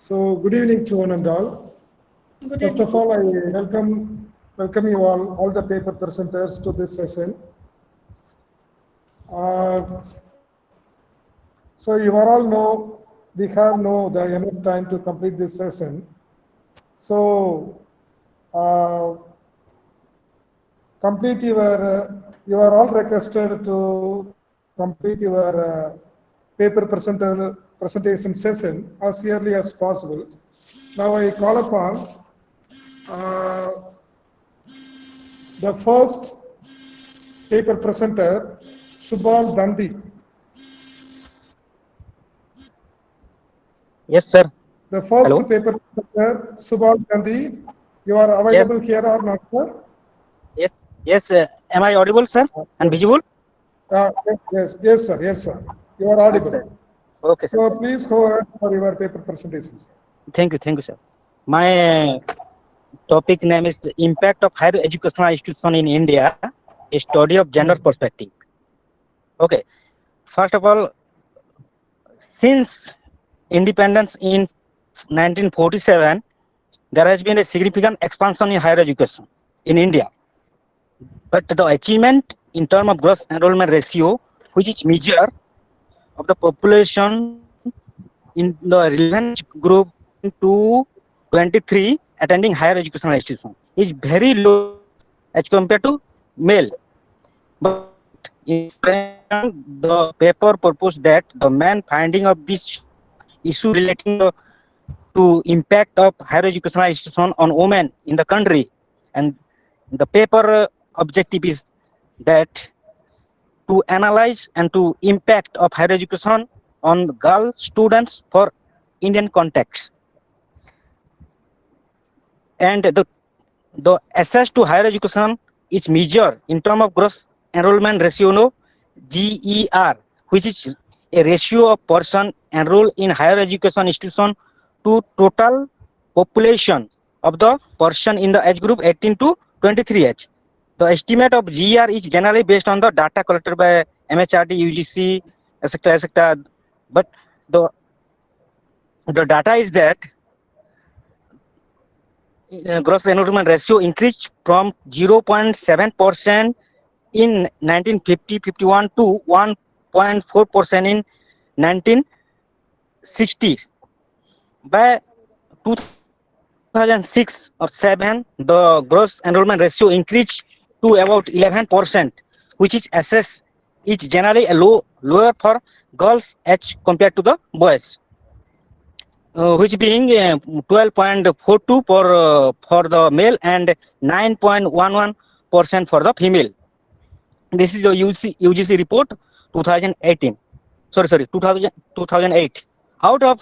So, good evening to one and all. Good First of evening. all, I welcome you all the paper presenters to this session. Uh, so, you are all know we have no the enough time to complete this session. So, uh, complete you are all requested to complete your presentation session as early as possible. Now, I call upon uh, the first paper presenter, Subal Dandi. Yes, sir. The first Hello. paper presenter, Subal Dandi. You are Yes, available here or not, sir? yes, yes. Am I audible, sir, and Yes. visible? Yes, sir. Yes, sir. You are Yes, sir. audible. Okay, sir. So please go ahead for your paper presentation, sir. Thank you, sir. My topic name is the impact of higher educational institution in India, a study of gender perspective. Okay. First of all, since independence in 1947, there has been a significant expansion in higher education in India. But the achievement in terms of gross enrollment ratio, which is measure of the population in the relevant group to 23 attending higher educational institution is very low as compared to male. But in this presentation, the paper proposed that the main finding of this issue relating to impact of higher educational institution on women in the country, and the paper objective is that to analyze and to impact of higher education on girl students for Indian context. And the access to higher education is measured in terms of gross enrollment ratio, no, GER, which is a ratio of person enrolled in higher education institution to total population of the person in the age group 18 to 23 age. The estimate of GER is generally based on the data collected by MHRD, UGC, etc., etc. But the data is that gross enrollment ratio increased from 0.7% in 1950-51 to 1.4% in 1960. By 2006 or 7, the gross enrollment ratio increased to about 11%, which is assessed is generally a lower for girls as compared to the boys. Which being 12.42 for the male and 9.11% for the female. This is the UGC report 2018. Sorry, 2008. Out of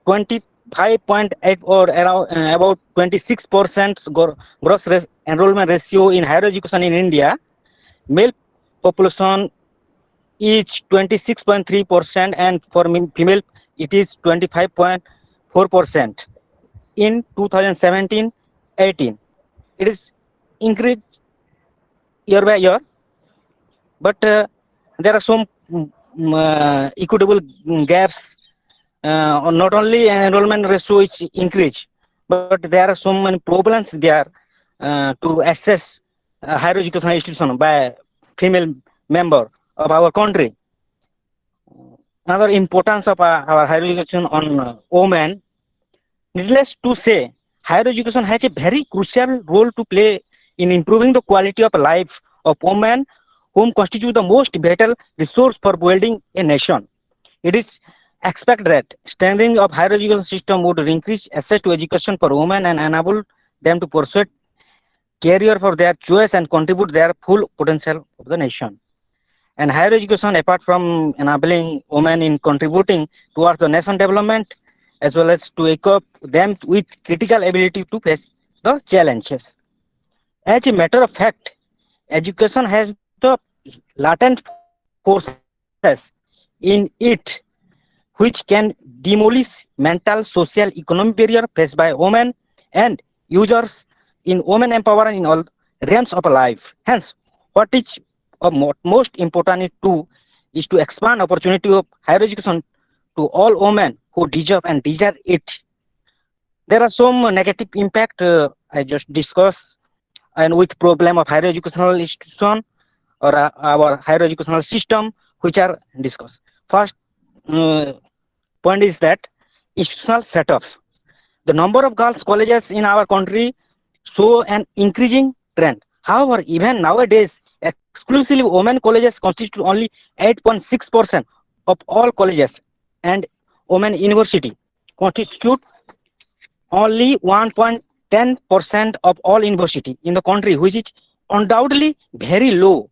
25.8 or around about 26% gross enrollment ratio in higher education in India, male population is 26.3%, and for female it is 25.4% in 2017-18. It is increased year by year, but there are some equitable gaps. Not only enrollment ratio is increased, but there are so many problems there to access higher education institution by female member of our country. Another importance of our higher education on women, needless to say, higher education has a very crucial role to play in improving the quality of life of women, whom constitute the most vital resource for building a nation. It is expected that strengthening of higher education system would increase access to education for women and enable them to pursue career for their choice and contribute their full potential of the nation. And higher education, apart from enabling women in contributing towards the nation development, as well as to equip them with critical ability to face the challenges. As a matter of fact, education has the latent forces in it which can demolish mental, social, economic barrier faced by women and users in women empowerment in all realms of life. Hence, what is of most important is to expand opportunity of higher education to all women who deserve and desire it. There are some negative impact I just discussed, and with problem of higher educational institution or our higher educational system, which are discussed. First uh, point is that institutional setups. The number of girls colleges in our country show an increasing trend. However, even nowadays, exclusively women colleges constitute only 8.6% of all colleges, and women university constitute only 1.10% of all university in the country, which is undoubtedly very low.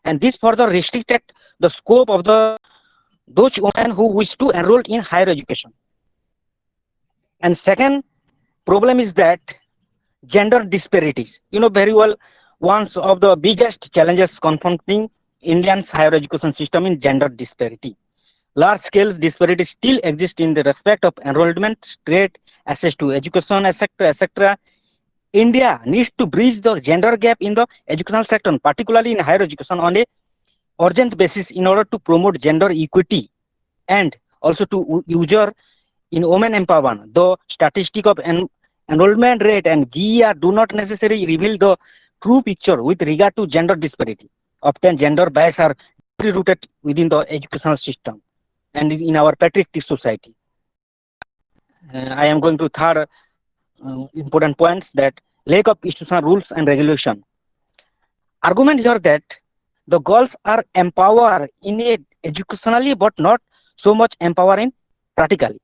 And this further restricted the scope of those women who wish to enroll in higher education. And second problem is that gender disparities. You know very well, one of the biggest challenges confronting Indian's higher education system in gender disparity. Large scale disparities still exist in the respect of enrollment rate, access to education, etc., etc. India needs to bridge the gender gap in the educational sector, particularly in higher education, on a urgent basis in order to promote gender equity and also to user in women empowerment. The statistic of enrollment rate and GER do not necessarily reveal the true picture with regard to gender disparity. Often gender bias are deeply rooted within the educational system and in our patriotic society. I am going to third important points, that lack of institutional rules and regulation. Argument here that the girls are empowered in a educationally but not so much empowering practically.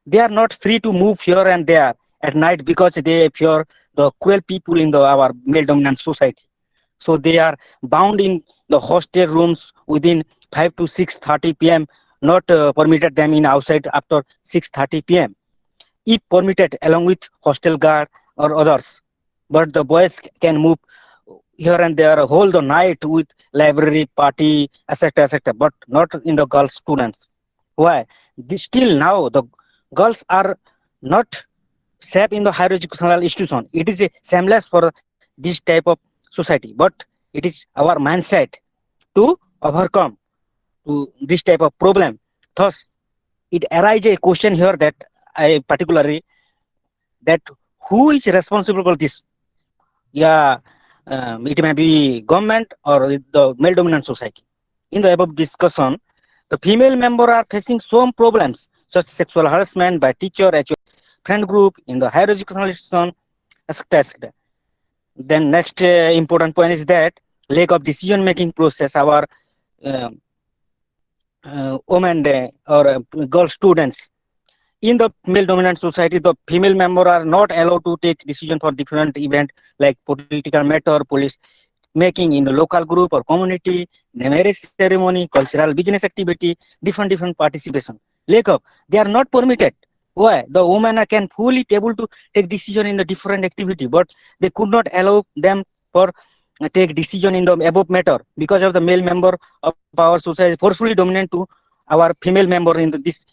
They are not free to move here and there at night because they fear the cruel people in our male dominant society. So they are bound in the hostel rooms within 5 to 6:30 p.m. Not permitted them in outside after 6:30 p.m. if permitted along with hostel guard or others. But the boys can move here and there whole the night with library party, etc., etc., but not in the girl students. Why? Still now the girls are not safe in the higher educational institution. It is a shameless for this type of society, but it is our mindset to overcome to this type of problem. Thus, it arises a question here that I particularly, that who is responsible for this? Yeah, it may be government or the male dominant society. In the above discussion, the female member are facing some problems such as sexual harassment by teacher, friend group in the higher educational institution, etc., etc. Then next important point is that lack of decision making process. Our uh, women or girl students in the male dominant society, the female member are not allowed to take decision for different event like political matter, police making in the local group or community, marriage ceremony, cultural business activity, different participation. Lack of, they are not permitted. Why? The women can fully able to take decision in the different activity, but they could not allow them for take decision in the above matter because of the male member of our society forcefully dominant to our female member in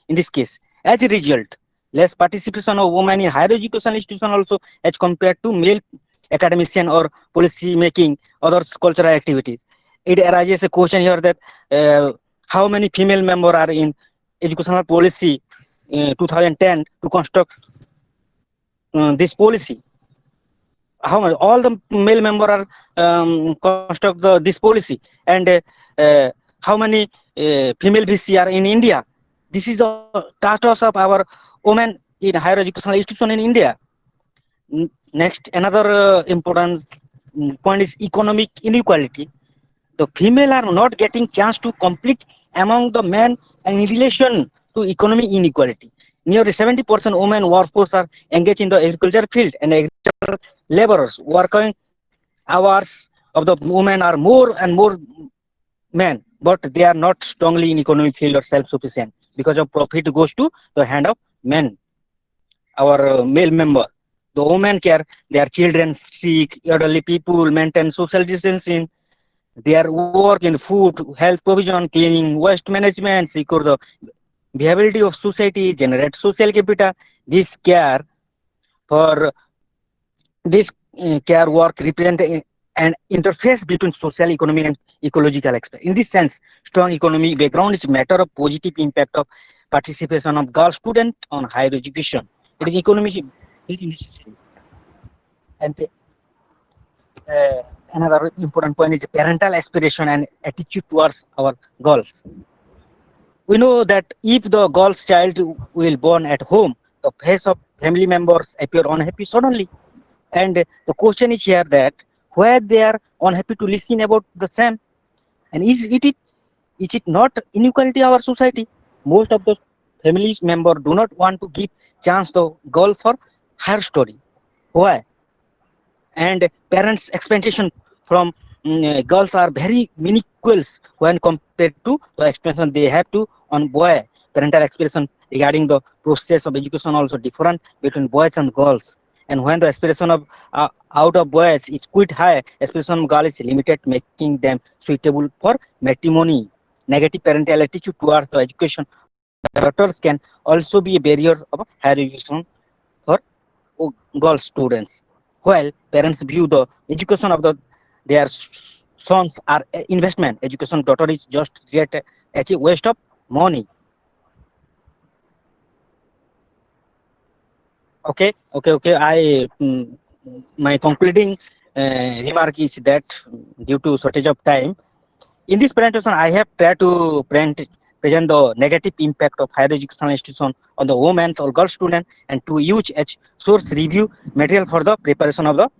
this case. As a result, less participation of women in higher education institution also as compared to male academician or policy making other cultural activities. It arises a question here that how many female members are in educational policy 2010 to construct this policy? How many? All the male members are construct this policy, and how many female VC are in India? This is the status of our women in higher educational institution in India. Next, another important point is economic inequality. The female are not getting chance to compete among the men and in relation to economic inequality. Nearly 70% women workforce are engaged in the agriculture field, and agricultural laborers working hours of the women are more and more men, but they are not strongly in economic field or self-sufficient because of profit goes to the hand of men, our male member. The women care their children, sick, elderly people, maintain social distancing, their work in food, health provision, cleaning, waste management, secure the viability of society, generate social capital. This care for this care work represent an interface between social, economic, and ecological aspect. In this sense, strong economic background is a matter of positive impact of participation of girl student on higher education. It is economically very necessary. And another important point is parental aspiration and attitude towards our girls. We know that if the girl's child will born at home, the face of family members appear unhappy suddenly. And the question is here that where they are unhappy to listen about the same. And is it not inequality our society? Most of the families member do not want to give chance the girl for her story. Why? And parents' expectation from girls are very minuscule when compared to the expectation they have to on boy. Parental expectation regarding the process of education also different between boys and girls. And when the aspiration of out of boys is quite high, aspiration of girl is limited, making them suitable for matrimony. Negative parental attitude towards the education daughters can also be a barrier of higher education for girl students. While parents view the education of their sons are investment, education daughter is just yet a waste of money. Okay. My concluding remark is that due to shortage of time, in this presentation, I have tried to present the negative impact of higher educational institution on the women's or girl student and to use as source review material for the preparation of the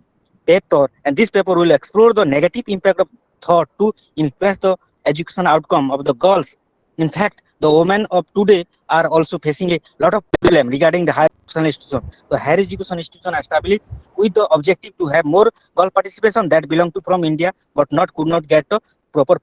paper. And this paper will explore the negative impact of thought to influence the education outcome of the girls. In fact, the women of today are also facing a lot of problem regarding the higher education institution. The higher education institution are established with the objective to have more girl participation that belong to from India, but could not get the proper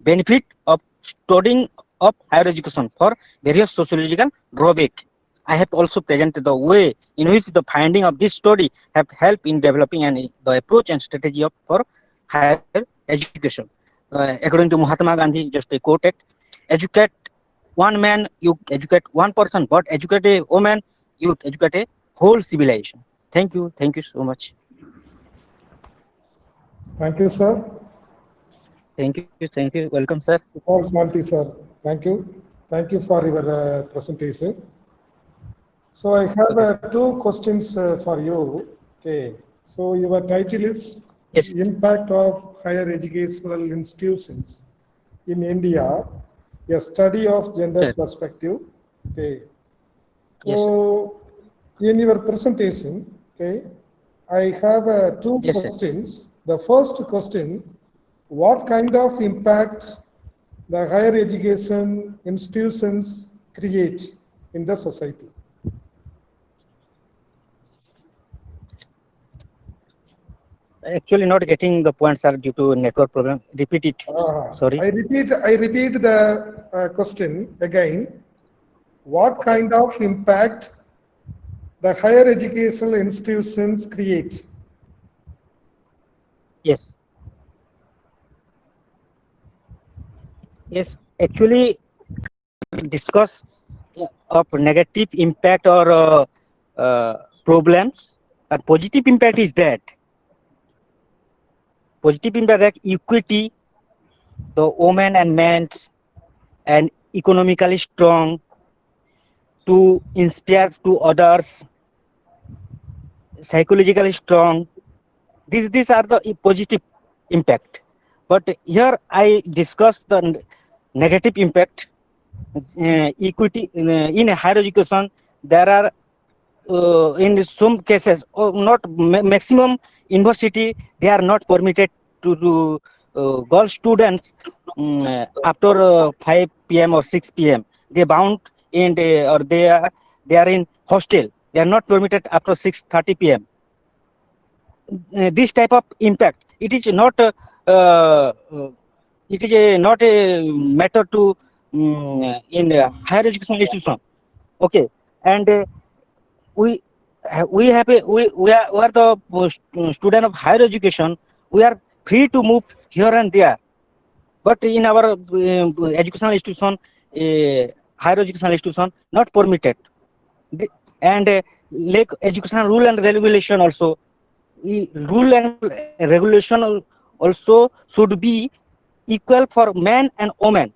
benefit of studying of higher education for various sociological drawback. I have also presented the way in which the finding of this study have helped in developing the approach and strategy for higher education. According to Mahatma Gandhi, just a quoted, educate one man, you educate one person, but educate a woman, you educate a whole civilization. Thank you so much. Thank you, sir. Thank you. Welcome, sir. Shanti, sir. Thank you. Thank you for your presentation. So I have two questions for you. Okay. So your title is Yes. Impact of Higher Educational Institutions in India, a study of gender Sure. perspective. Okay. Yes, So in your presentation, okay, I have two Yes, sir. questions. The first question, what kind of impact the higher education institutions create in the society? Actually, not getting the points are due to network problem. Repeat it. Sorry. I repeat the question again. What kind of impact the higher educational institutions create? Yes. Yes. Actually, discuss of negative impact or problems. And positive impact is that equity, the women and men, and economically strong to inspire to others, psychologically strong. These are the positive impact. But here I discuss the negative impact. Equity in a higher education, there are in some cases, not maximum university, they are not permitted to do girl students after 5 p.m. or 6 p.m. They bound in or they are in hostel. They are not permitted after 6:30 p.m. This type of impact, it is not not a matter to in higher education institution. Okay, and we we are the student of higher education. We are free to move here and there, but in our educational institution, higher educational institution, not permitted. And like educational rule and regulation also, rule and regulation also should be equal for men and women,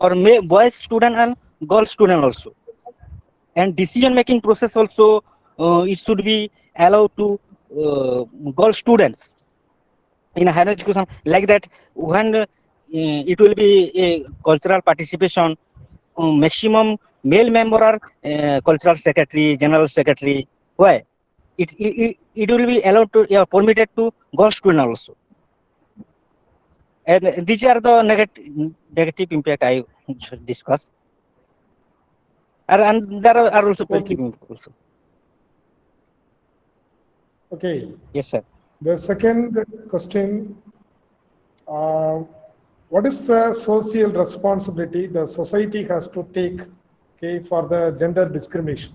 or boys student and girl student also. And decision making process also, it should be allowed to girl students in a higher education, like that. When it will be a cultural participation, maximum male member are cultural secretary, general secretary. Why it will be allowed to, permitted to girl student also. And these are the negative impact I discuss. And there are also positive impact also. Okay. Yes, sir. The second question, what is the social responsibility the society has to take, okay, for the gender discrimination?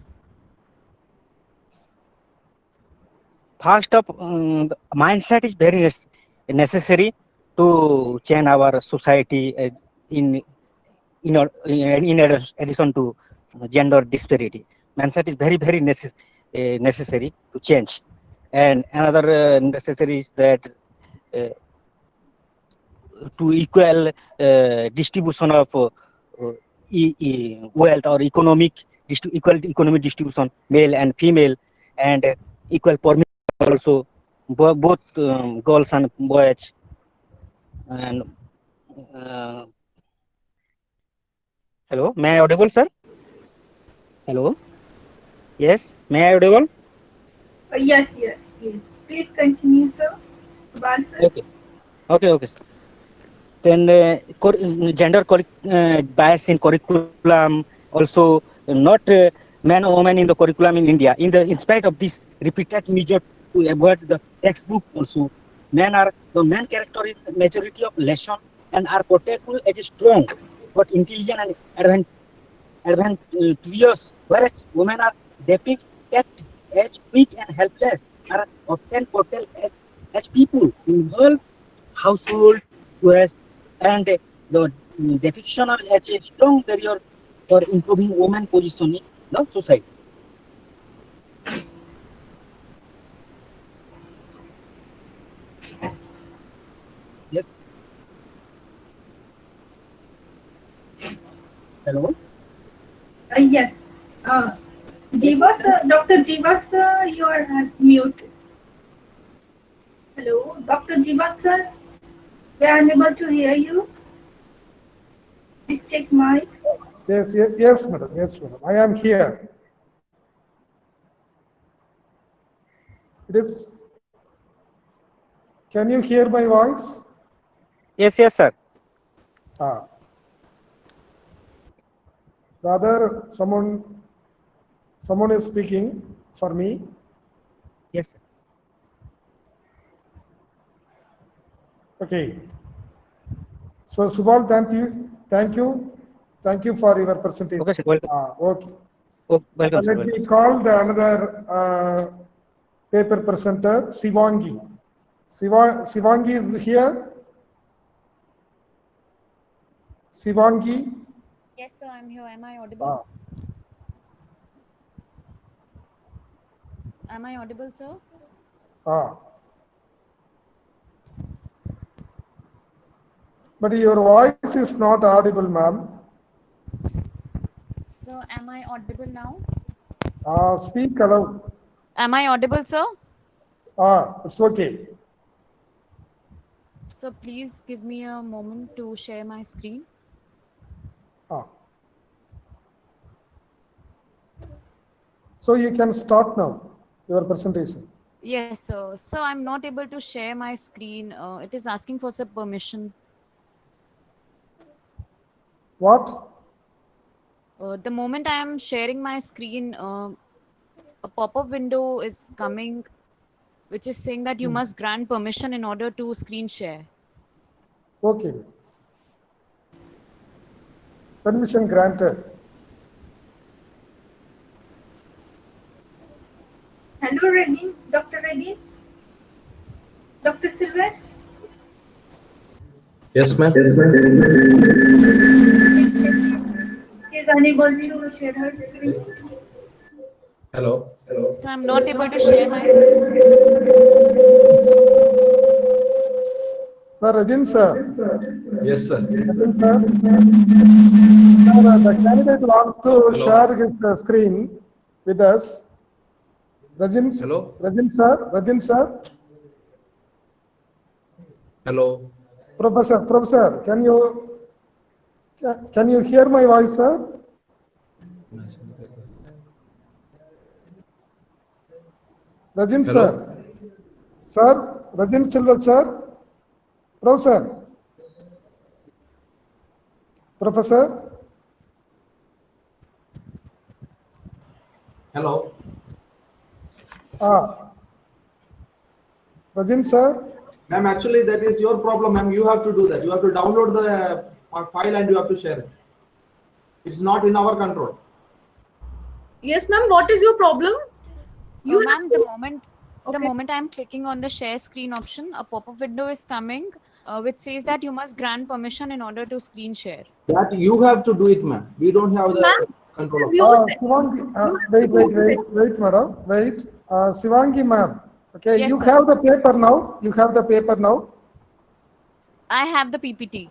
First up, the mindset is very necessary to change our society in addition to gender disparity. Mindset is very necessary to change. And another necessary is that to equal distribution of wealth, or equal economic distribution, male and female, and equal permission also, both girls and boys. And hello, may I audible, sir? Hello, yes, may I audible? Yes. Please continue, sir. Subhash, sir. Okay, sir. Then gender bias in curriculum also, not man or woman in the curriculum in India. In spite of this repeated measure to avoid the textbook also, the man character in the majority of lesson and are portrayed as strong but intelligent and adventurous, whereas women are depicted as weak and helpless, are often portrayed as people involved household chores, and the depiction as a strong barrier for improving women position in the society. Yes. Hello. Yes. Jiva, sir. Dr. Jiva, sir, you are muted. Hello, Dr. Jiva, sir. We are unable to hear you. Please check mic. Yes, madam. Yes, madam. I am here. It is. Can you hear my voice? Yes, sir. Rather, someone is speaking for me. Yes, sir. Okay. So Subal, thank you for your presentation. Okay, sir. Welcome. Okay. Oh, welcome, sir. Let me call the another paper presenter, Sivangi. Sivangi is here. Sivangi. Yes, sir, I'm here. Am I audible? Am I audible, sir? But your voice is not audible, ma'am. So, am I audible now? Speak aloud. Am I audible, sir? It's okay. So, please give me a moment to share my screen. So you can start now your presentation. Yes, sir. So, I'm not able to share my screen. It is asking for some permission. What? The moment I am sharing my screen, a pop-up window is coming, which is saying that you must grant permission in order to screen share. Okay. Permission granted. Hello, Reddy. Dr. Reddy. Dr. Sylvester. Yes, ma'am. She is unable to share her screen. Hello. So, I'm not able to share my screen. Sir, Rajin sir. Yes, sir. Rajin sir. Sir, the candidate wants to share his screen with us. Rajin, Hello? Rajin sir, Rajin sir. Hello. Professor, can you hear my voice, sir? Rajin Hello? sir, Rajin Silva sir, Professor, Hello. Rajin sir, Ma'am, actually, that is your problem, ma'am. You have to do that. You have to download the file and you have to share it. It's not in our control. Yes, ma'am. What is your problem? You Ma'am, have the to- moment Okay. I'm clicking on the share screen option, a pop-up window is coming which says that you must grant permission in order to screen share. That you have to do it, ma'am. We don't have the Ma'am, control of you it. said- Shivangi, you have to wait, go to it. madam, wait. Shivangi ma'am, okay, Yes, you sir. have the paper now. You have the paper now. I have the PPT.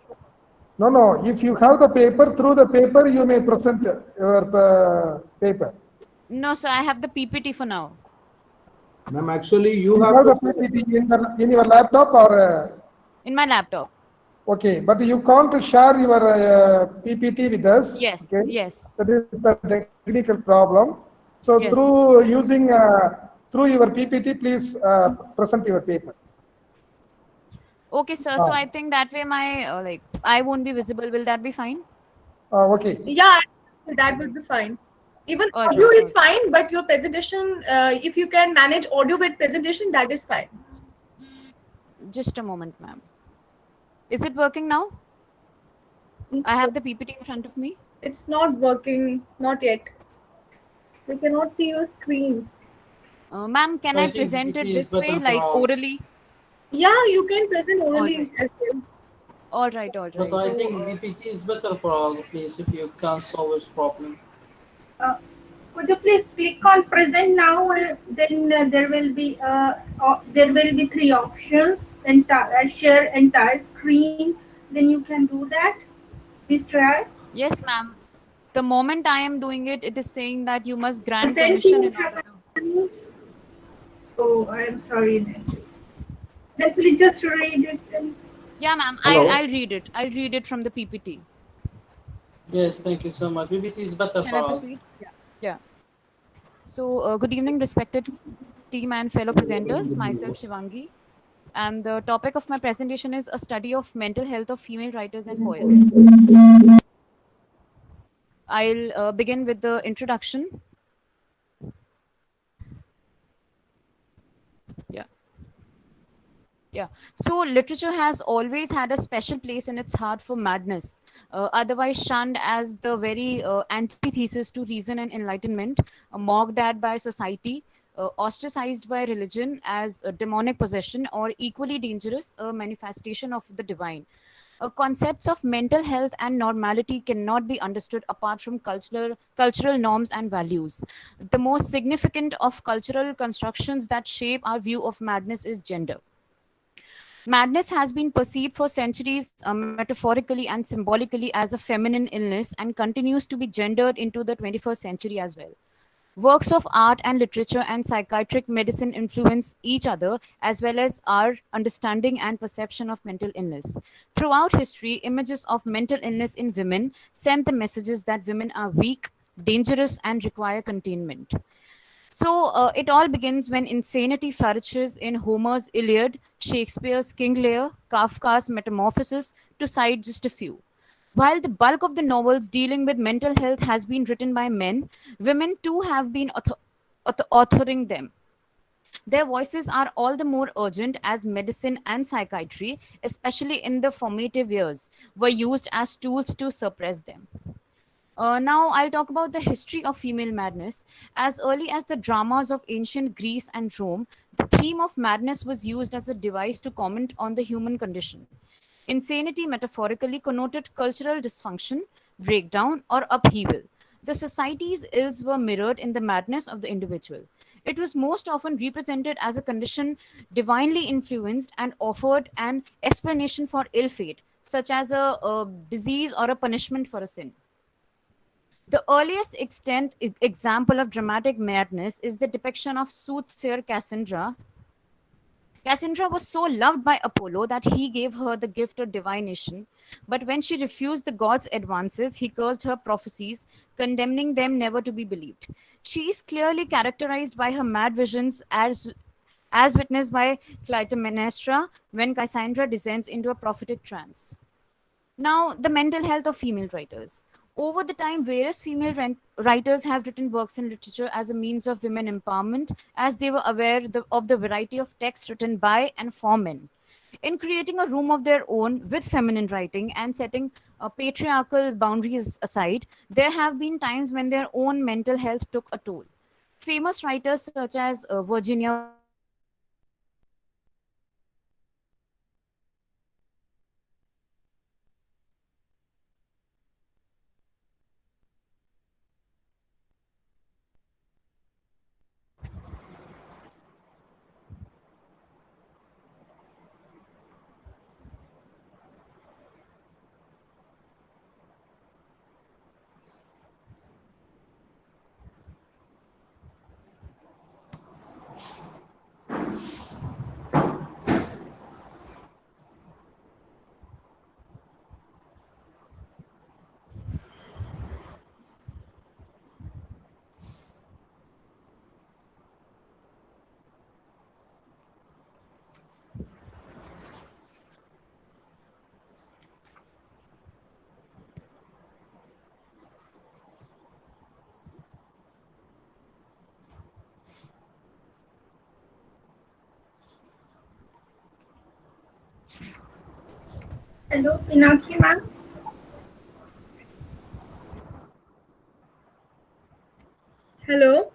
No. If you have the paper, through the paper, you may present your paper. No, sir, I have the PPT for now. Ma'am, actually, you You have have the to. PPT in your laptop or In my laptop. okay, but you can't share your PPT with us. Yes, Okay, yes. that is the technical problem. So Yes. through using through your PPT, please present your paper. Okay, sir. So I think that way my I won't be visible. Will that be fine? Okay. Yeah, that will be fine. Even All audio right, is fine, but your presentation, if you can manage audio with presentation, that is fine. Just a moment, ma'am. Is it working now? I have the PPT in front of me. It's not working, not yet. We cannot see your screen. Ma'am, can I I think present it PPT is this way, better like for us. orally? Yeah, you can present orally Alright. as well. All right, all right. But I So, think BPT is better for us, please, if you can solve this problem. Could you please click on present now? Then there will be three options: share entire screen. Then you can do that. Please try. yes, ma'am. The moment I am doing it, it is saying that you must grant Then permission you in order to. have. Oh, I am sorry. Then please just read it. Yeah, ma'am. Hello? I'll read it. I'll read it from the PPT. Yes, thank you so much. BPT is better Can for I us. proceed? Yeah. So, good evening, respected team and fellow presenters. Myself, Shivangi. And the topic of my presentation is a study of mental health of female writers and poets. I'll begin with the introduction. Yeah. So literature has always had a special place in its heart for madness, otherwise shunned as the very antithesis to reason and enlightenment, mocked at by society, ostracized by religion as a demonic possession, or equally dangerous, a manifestation of the divine. Concepts of mental health and normality cannot be understood apart from cultural norms and values. The most significant of cultural constructions that shape our view of madness is gender. Madness has been perceived for centuries, metaphorically and symbolically, as a feminine illness and continues to be gendered into the 21st century as well. Works of art and literature and psychiatric medicine influence each other as well as our understanding and perception of mental illness. Throughout history, images of mental illness in women send the messages that women are weak, dangerous, and require containment. So it all begins when insanity flourishes in Homer's Iliad, Shakespeare's King Lear, Kafka's Metamorphosis, to cite just a few. While the bulk of the novels dealing with mental health has been written by men, women too have been authoring them. Their voices are all the more urgent as medicine and psychiatry, especially in the formative years, were used as tools to suppress them. Now, I'll talk about the history of female madness. As early as the dramas of ancient Greece and Rome, the theme of madness was used as a device to comment on the human condition. Insanity metaphorically connoted cultural dysfunction, breakdown, or upheaval. The society's ills were mirrored in the madness of the individual. It was most often represented as a condition divinely influenced and offered an explanation for ill fate, such as a disease or a punishment for a sin. The earliest example of dramatic madness is the depiction of soothsayer Cassandra. Cassandra was so loved by Apollo that he gave her the gift of divination, but when she refused the god's advances, he cursed her prophecies, condemning them never to be believed. She is clearly characterized by her mad visions as witnessed by Clytemnestra when Cassandra descends into a prophetic trance. Now, the mental health of female writers. Over the time, various female writers have written works in literature as a means of women empowerment, as they were aware of the variety of texts written by and for men. In creating a room of their own with feminine writing and setting patriarchal boundaries aside, there have been times when their own mental health took a toll. Famous writers such as Virginia Hello, Pinaki ma'am. Hello.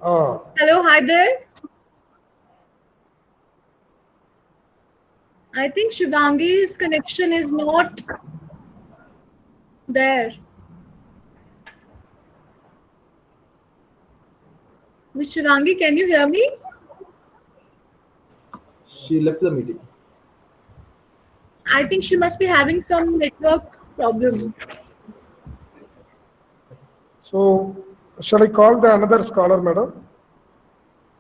Hello, hi there. I think Shivangi's connection is not there. Miss Shivangi, can you hear me? She left the meeting. I think she must be having some network problem. So, shall I call the another scholar, madam?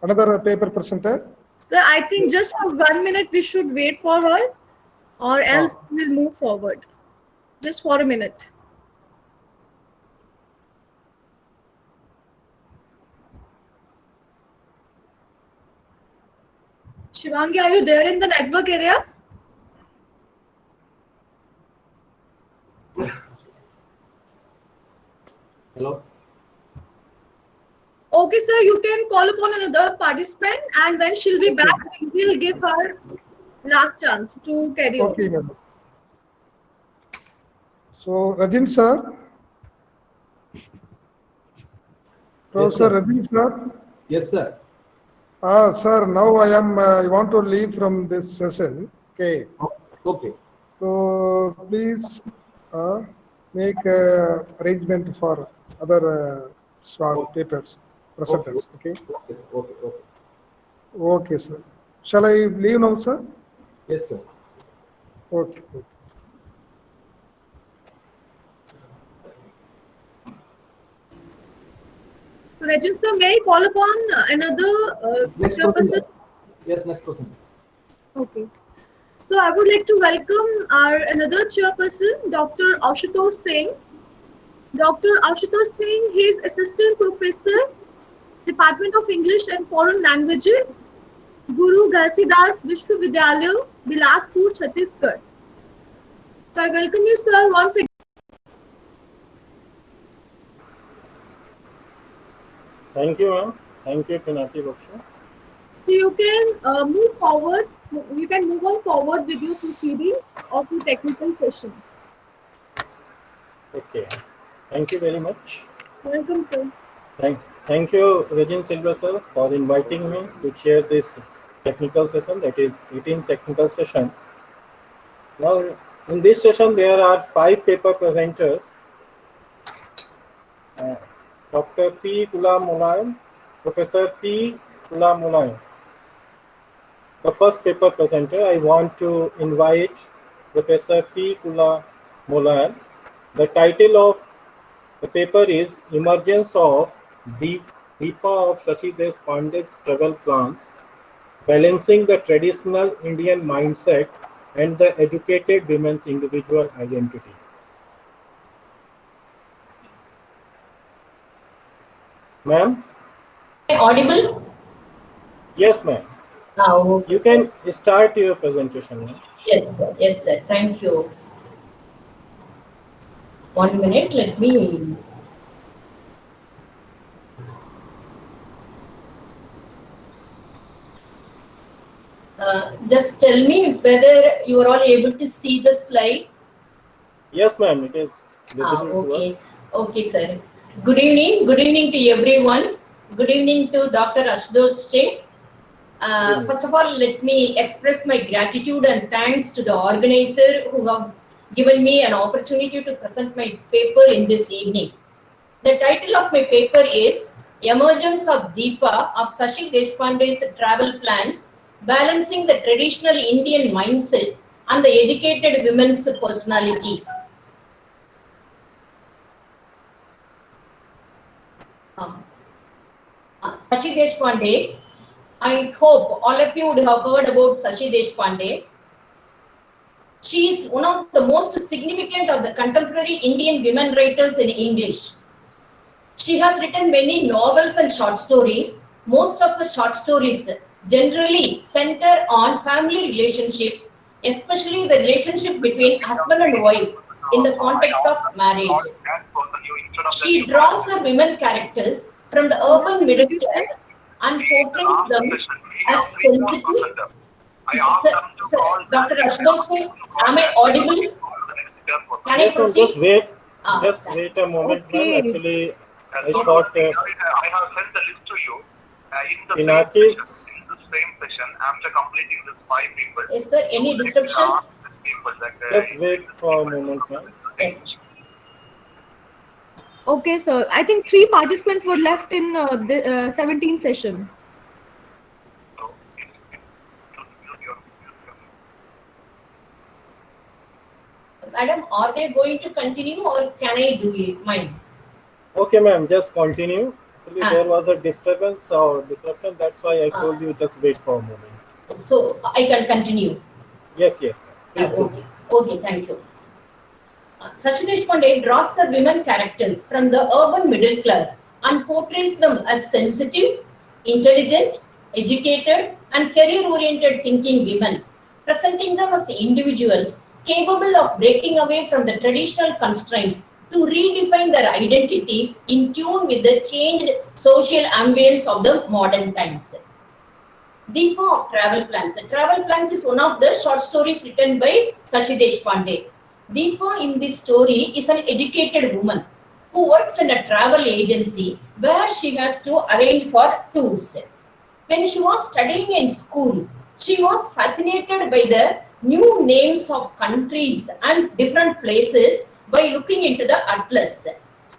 Another paper presenter? Sir, I think just for 1 minute we should wait for her, or else we'll move forward. Just for a minute. Shivangi, are you there in the network area? Hello? Okay, sir, you can call upon another participant, and when she'll be back, we'll give her last chance to carry on. Okay, madam. So, Rajin sir? Professor sir. Rajin sir? Yes, sir. Sir, now I want to leave from this session. Okay. Okay. So, please make arrangement for other papers, presenters. Okay. Okay, sir. Okay, okay. Okay, sir. Shall I leave now, sir? Yes, sir. Okay. So, Rajin sir, may I call upon another Next person? person. Yes, next person. Okay. So, I would like to welcome our another chairperson, Dr. Ashutosh Singh. Dr. Ashutosh Singh, he is Assistant Professor, Department of English and Foreign Languages, Guru Ghalsidas Vishwavidyalaya, Bilaspur, Chhattisgarh. So, I welcome you, sir, once again. Thank you, ma'am. Thank you, Pinaki Baksha. So you can move forward. You can move on forward with your proceedings of the technical session. Okay. Thank you very much. Welcome, sir. Thank you, Regin Silva, sir, for inviting me to chair this technical session, that is 18th technical session. Now, in this session, there are 5 paper presenters. Dr. P. Ghulam Mulayam, Professor P. Kulamulayan. The first paper presenter, I want to invite Professor P. Kulamulayan. The title of the paper is Emergence of Deepa of Shashi Deshpande's Travel Plans, Balancing the Traditional Indian Mindset and the Educated Women's Individual Identity. Ma'am? Audible? Yes, ma'am. Okay, You can start your presentation, ma'am. yes, sir. Yes, sir. Thank you. 1 minute, let me. Just tell me whether you are all able to see the slide. Yes, ma'am, it is visible to Okay. us. Okay, sir. Good evening. Good evening to everyone. Good evening to Dr. Ashutosh Singh. First of all, let me express my gratitude and thanks to the organizer who have given me an opportunity to present my paper in this evening. The title of my paper is Emergence of Deepa of Shashi Deshpande's Travel Plans, Balancing the Traditional Indian Mindset and the Educated Women's Personality. Shashi Deshpande, I hope all of you would have heard about Shashi Deshpande. She is one of the most significant of the contemporary Indian women writers in English. She has written many novels and short stories. Most of the short stories generally center on family relationship, especially the relationship between husband and wife in the context of marriage. She draws her women characters from the urban middle class and portrays them as sensitive. Dr. Ashutosh, am I audible? Can I Yes, ma'am, proceed? just wait a moment, Okay. ma'am. Actually, I Yes. thought I have sent the list to you. In the Pinakis. same session, after completing this 5 people. Yes, sir. Any disruption? Just wait for a moment, ma'am. Yes. Okay, sir. I think 3 participants were left in the 17th session. Madam, are they going to continue or can I do it? Mine. Okay, ma'am, just continue. Actually, Ah. there was a disturbance or disruption. That's why I told you just wait for a moment. So I can continue. Yes, yes. Please do. Okay. Okay, thank you. Shashi Deshpande draws the women characters from the urban middle class and portrays them as sensitive, intelligent, educated, and career-oriented thinking women, presenting them as individuals capable of breaking away from the traditional constraints to redefine their identities in tune with the changed social ambience of the modern times. Deepa of Travel Plans. Travel Plans is one of the short stories written by Shashi Deshpande. Deepa in this story is an educated woman who works in a travel agency where she has to arrange for tours. When she was studying in school, she was fascinated by the new names of countries and different places by looking into the atlas.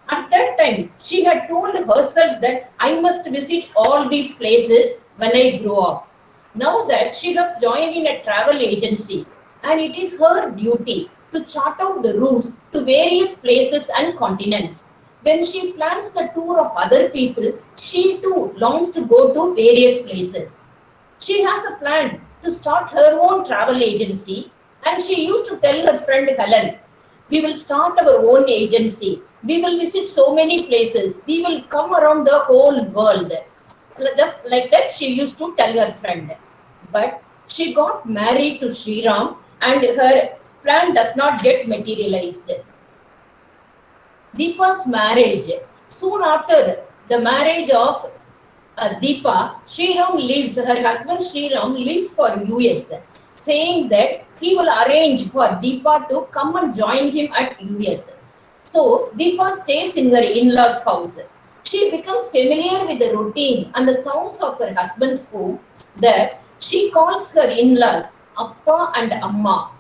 At that time, she had told herself that I must visit all these places when I grow up. Now that she has joined in a travel agency and it is her duty to chart out the routes to various places and continents. When she plans the tour of other people, she too longs to go to various places. She has a plan to start her own travel agency and she used to tell her friend Helen, we will start our own agency. We will visit so many places. We will come around the whole world. Just like that, she used to tell her friend. But she got married to Sriram and her plan does not get materialized. Deepa's marriage. Soon after the marriage of Deepa, Sriram leaves, her husband Sriram leaves for US, saying that he will arrange for Deepa to come and join him at US. So Deepa stays in her in-laws' house. She becomes familiar with the routine and the sounds of her husband's home. There, she calls her in-laws Appa and Amma.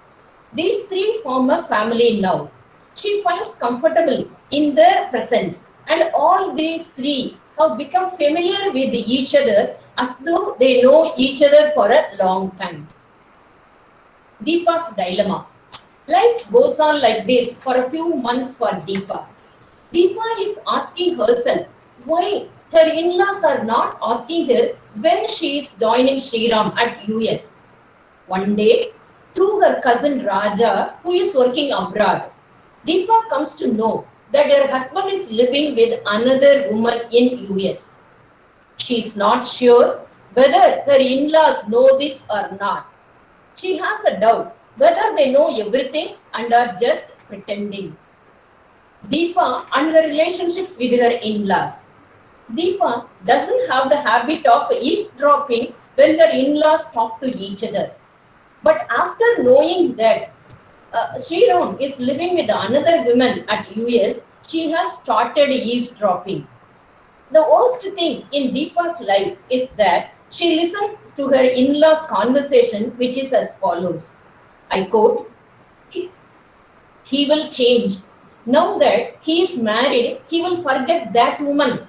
These three form a family now. She finds comfortable in their presence, and all these three have become familiar with each other as though they know each other for a long time. Deepa's dilemma. Life goes on like this for a few months for Deepa. Deepa is asking herself why her in-laws are not asking her when she is joining Sriram at US. One day, through her cousin Raja, who is working abroad, Deepa comes to know that her husband is living with another woman in US. She is not sure whether her in-laws know this or not. She has a doubt whether they know everything and are just pretending. Deepa and her relationship with her in-laws. Deepa doesn't have the habit of eavesdropping when her in-laws talk to each other. But after knowing that Sriram is living with another woman at US, she has started eavesdropping. The worst thing in Deepa's life is that she listens to her in-laws' conversation, which is as follows. I quote, "He will change. Now that he is married, he will forget that woman.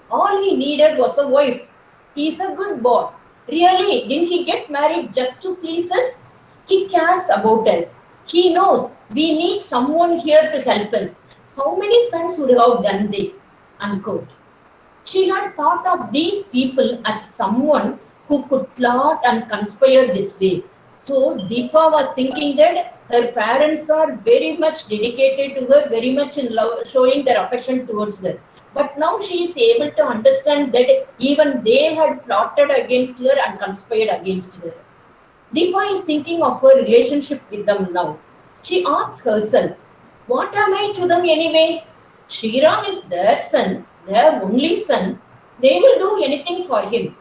All he needed was a wife. He is a good boy. Really, didn't he get married just to please us? He cares about us. He knows we need someone here to help us. How many sons would have done this?" Unquote. She had thought of these people as someone who could plot and conspire this way. So Deepa was thinking that her parents are very much dedicated to her, very much in love, showing their affection towards her. But now she is able to understand that even they had plotted against her and conspired against her. Deepa is thinking of her relationship with them now. She asks herself, what am I to them anyway? Sriram is their son, their only son. They will do anything for him.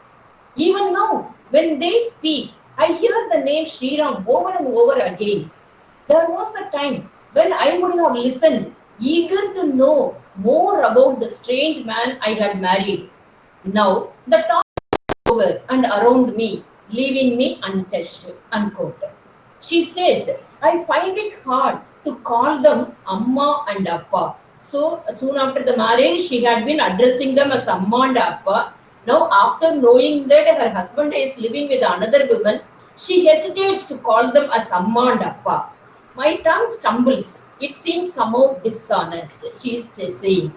Even now, when they speak, I hear the name Sriram over and over again. There was a time when I would have listened, eager to know more about the strange man I had married. Now, the talk is over and around me, leaving me untouched. Unquote. She says, I find it hard to call them Amma and Appa. So, soon after the marriage, she had been addressing them as Amma and Appa. Now, after knowing that her husband is living with another woman, she hesitates to call them as Amma and Appa. My tongue stumbles. It seems somehow dishonest. She is saying.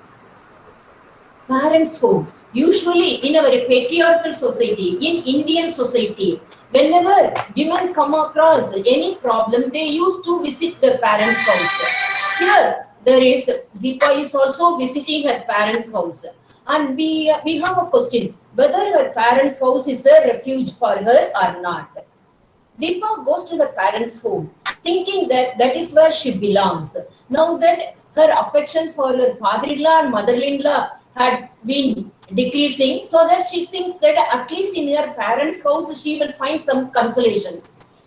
Parents' home. Usually in a very patriarchal society, in Indian society, whenever women come across any problem, they used to visit their parents' house. Here, Deepa is also visiting her parents' house. And we have a question, whether her parents' house is a refuge for her or not. Deepa goes to her parents' home, thinking that that is where she belongs. Now that her affection for her father-in-law and mother-in-law had been decreasing, so that she thinks that at least in her parents' house she will find some consolation.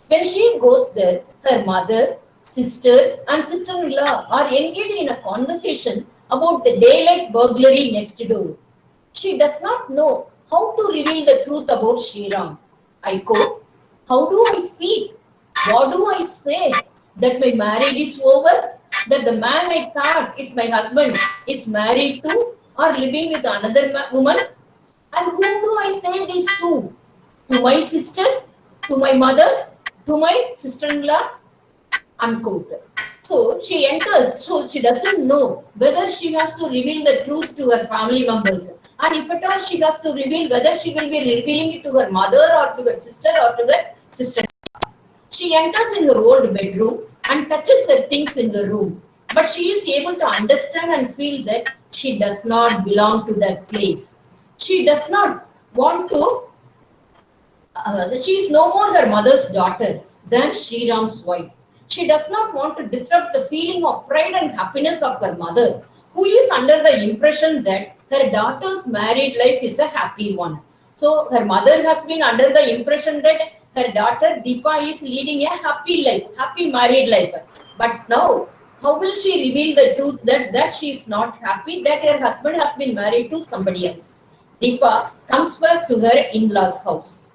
When she goes there, her mother, sister and sister-in-law are engaged in a conversation about the daylight burglary next door. She does not know how to reveal the truth about Sriram. I quote, how do I speak? What do I say? That my marriage is over? That the man I thought is my husband is married to or living with another woman? And whom do I say this to? To my sister? To my mother? To my sister-in-law? Unquote. So she enters, so she doesn't know whether she has to reveal the truth to her family members. And if at all she has to reveal, whether she will be revealing it to her mother or to her sister or to her sister. She enters in her old bedroom and touches her things in the room. But she is able to understand and feel that she does not belong to that place. She does not want to, she is no more her mother's daughter than Sriram's wife. She does not want to disrupt the feeling of pride and happiness of her mother, who is under the impression that her daughter's married life is a happy one. So her mother has been under the impression that her daughter Deepa is leading a happy life, happy married life. But now, how will she reveal the truth that she is not happy, that her husband has been married to somebody else? Deepa comes back to her in-laws' house.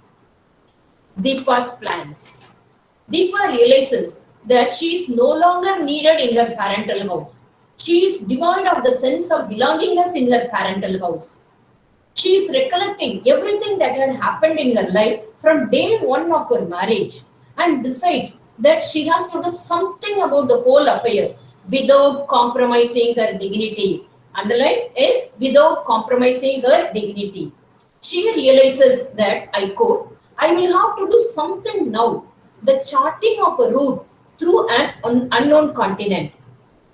Deepa's plans. Deepa realizes that she is no longer needed in her parental house. She is devoid of the sense of belongingness in her parental house. She is recollecting everything that had happened in her life from day one of her marriage and decides that she has to do something about the whole affair without compromising her dignity. Underline is without compromising her dignity. She realizes that, I quote, I will have to do something now. The charting of a route through an unknown continent.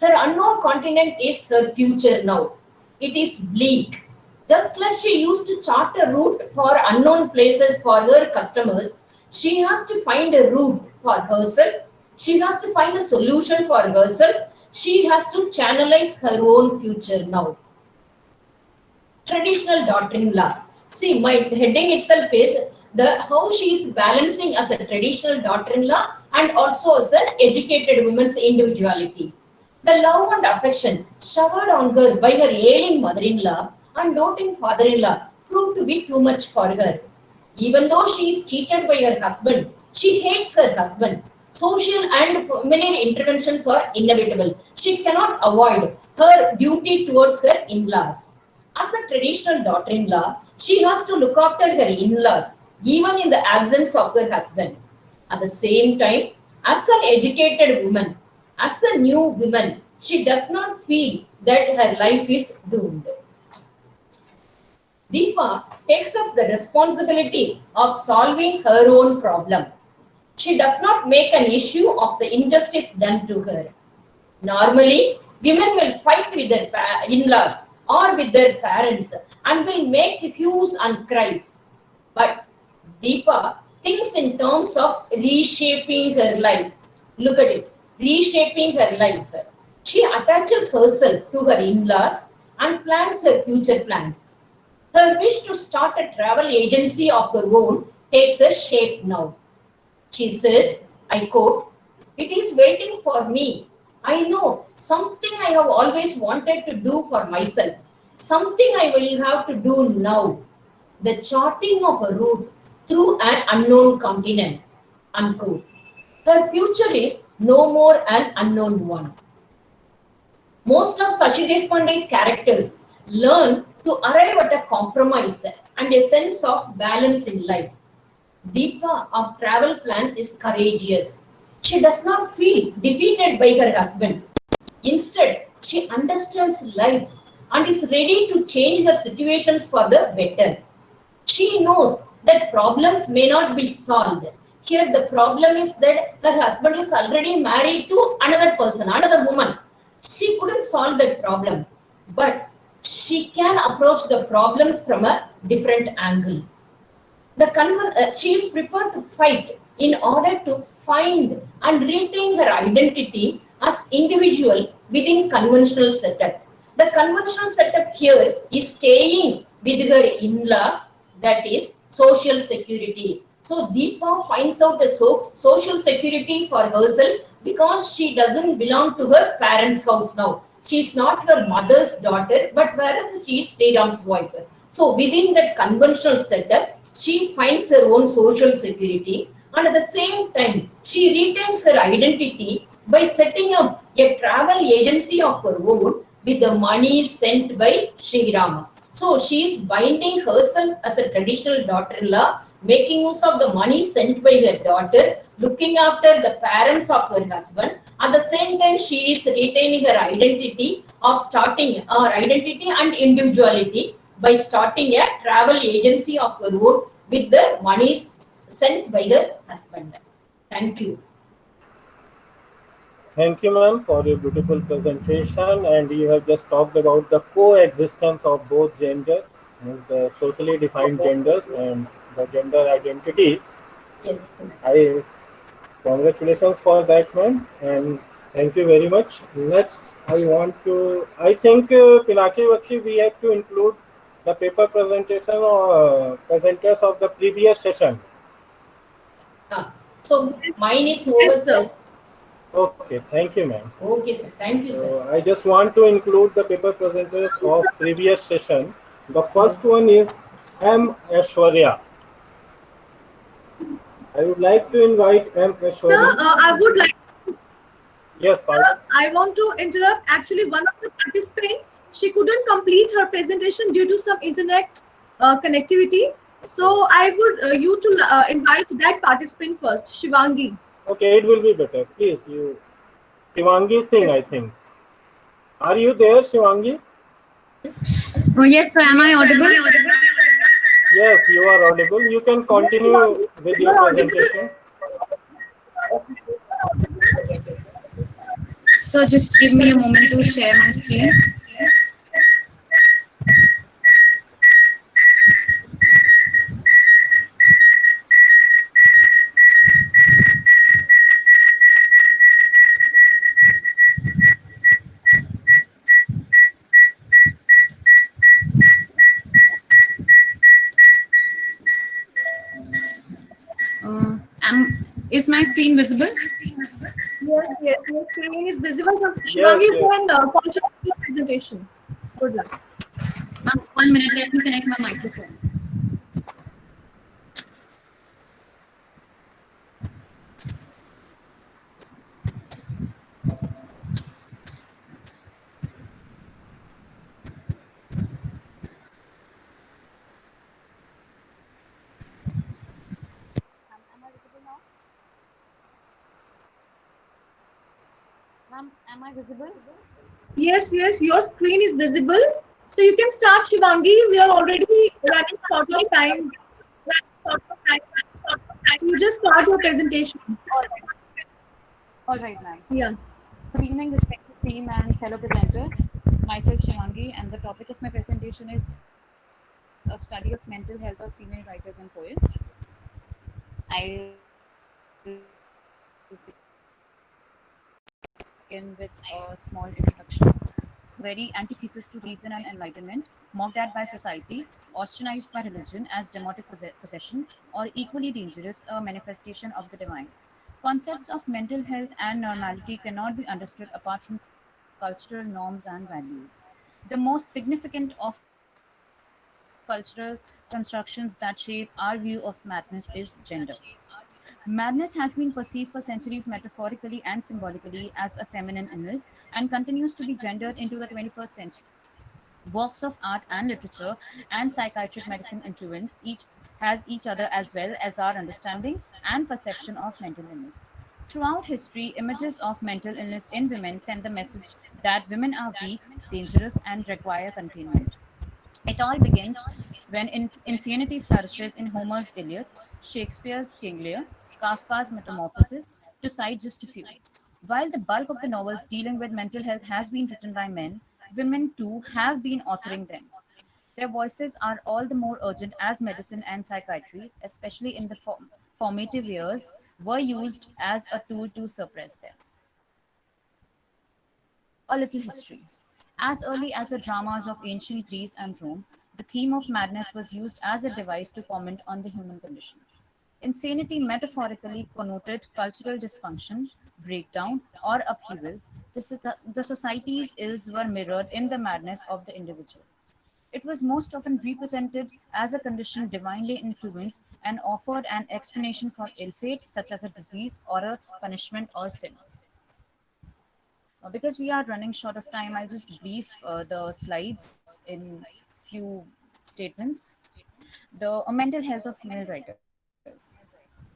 Her unknown continent is her future now. It is bleak. Just like she used to chart a route for unknown places for her customers, she has to find a route for herself. She has to find a solution for herself. She has to channelize her own future now. Traditional daughter-in-law. See, my heading itself is how she is balancing as a traditional daughter-in-law and also as an educated woman's individuality. The love and affection showered on her by her ailing mother-in-law and doting father-in-law proved to be too much for her. Even though she is cheated by her husband, she hates her husband. Social and feminine interventions are inevitable. She cannot avoid her duty towards her in-laws. As a traditional daughter-in-law, she has to look after her in-laws, even in the absence of her husband. At the same time, as an educated woman, as a new woman, she does not feel that her life is doomed. Deepa takes up the responsibility of solving her own problem. She does not make an issue of the injustice done to her. Normally, women will fight with their in-laws or with their parents and will make hues and cries. But Deepa thinks in terms of reshaping her life. Look at it, reshaping her life. She attaches herself to her in-laws and plans her future plans. Her wish to start a travel agency of her own takes a shape now. She says, I quote, it is waiting for me. I know something I have always wanted to do for myself, something I will have to do now. The charting of a route through an unknown continent, unquote. Her future is no more an unknown one. Most of Shashi Deshpande's characters learn to arrive at a compromise and a sense of balance in life. Deepa of travel plans is courageous. She does not feel defeated by her husband. Instead, she understands life and is ready to change her situations for the better. She knows that problems may not be solved. Here, the problem is that her husband is already married to another person, another woman. She couldn't solve that problem, but she can approach the problems from a different angle. She is prepared to fight in order to find and retain her identity as individual within conventional setup. The conventional setup here is staying with her in-laws, that is social security. So Deepa finds out a social security for herself because she doesn't belong to her parents' house now. She is not her mother's daughter, but whereas she is Sri Ram's wife. So within that conventional setup, she finds her own social security, and at the same time, she retains her identity by setting up a travel agency of her own with the money sent by Sri Rama. So she is binding herself as a traditional daughter-in-law, making use of the money sent by her daughter, looking after the parents of her husband. At the same time, she is retaining her identity and individuality by starting a travel agency of her own with the money sent by her husband. Thank you. Thank you, ma'am, for your beautiful presentation. And you have just talked about the coexistence of both gender, the socially defined genders, and the gender identity. Yes. Congratulations for that, ma'am, and thank you very much. Next, I think Pinaki Bakshi, we have to include the paper presentation or presenters of the previous session. So mine is over, sir. Okay, thank you, ma'am. Okay, sir. Thank you, sir. I just want to include the paper presenters of previous session. The first one is M. Aishwarya. I would like to invite M. Aishwarya. Sir, I would like. Yes, Sir, I want to interrupt. Actually, one of the participants, she couldn't complete her presentation due to some internet connectivity. So I would you to invite that participant first, Shivangi. Okay, it will be better. Please, you, Shivangi Singh, I think. Are you there, Shivangi? Oh, yes, sir. Am I audible? Yes, you are audible. You can continue with your presentation. So just give me a moment to share my screen. Is my screen visible? Yes, yes, your screen is visible. So Yes, Shivangi, you yes. can contribute to your presentation. Good luck. 1 minute, let me connect my microphone. Ma'am, am I visible? Yes, yes, your screen is visible. So you can start, Shivangi. We are already running short of time. So you just start your presentation. All right, ma'am. Yeah. Good evening, respected team and fellow presenters. Myself, Shivangi, and the topic of my presentation is a study of mental health of female writers and poets. I begin with a small introduction. Very antithesis to reason and enlightenment, mocked at by society, ostracized by religion as demotic possession, or equally dangerous, a manifestation of the divine. Concepts of mental health and normality cannot be understood apart from cultural norms and values. The most significant of cultural constructions that shape our view of madness is gender. Madness has been perceived for centuries metaphorically and symbolically as a feminine illness and continues to be gendered into the 21st century. Works of art and literature and psychiatric medicine influence each other as well as our understanding and perception of mental illness. Throughout history, images of mental illness in women send the message that women are weak, dangerous, and require containment. It all begins when insanity flourishes in Homer's Iliad, Shakespeare's King Lear, Kafka's Metamorphosis, to cite just a few. While the bulk of the novels dealing with mental health has been written by men, women too have been authoring them. Their voices are all the more urgent as medicine and psychiatry, especially in the formative years, were used as a tool to suppress them. A little history. As early as the dramas of ancient Greece and Rome, the theme of madness was used as a device to comment on the human condition. Insanity metaphorically connoted cultural dysfunction, breakdown, or upheaval. The society's ills were mirrored in the madness of the individual. It was most often represented as a condition divinely influenced and offered an explanation for ill fate, such as a disease or a punishment or sin. Because we are running short of time, I'll just brief the slides in few statements. The mental health of female writers.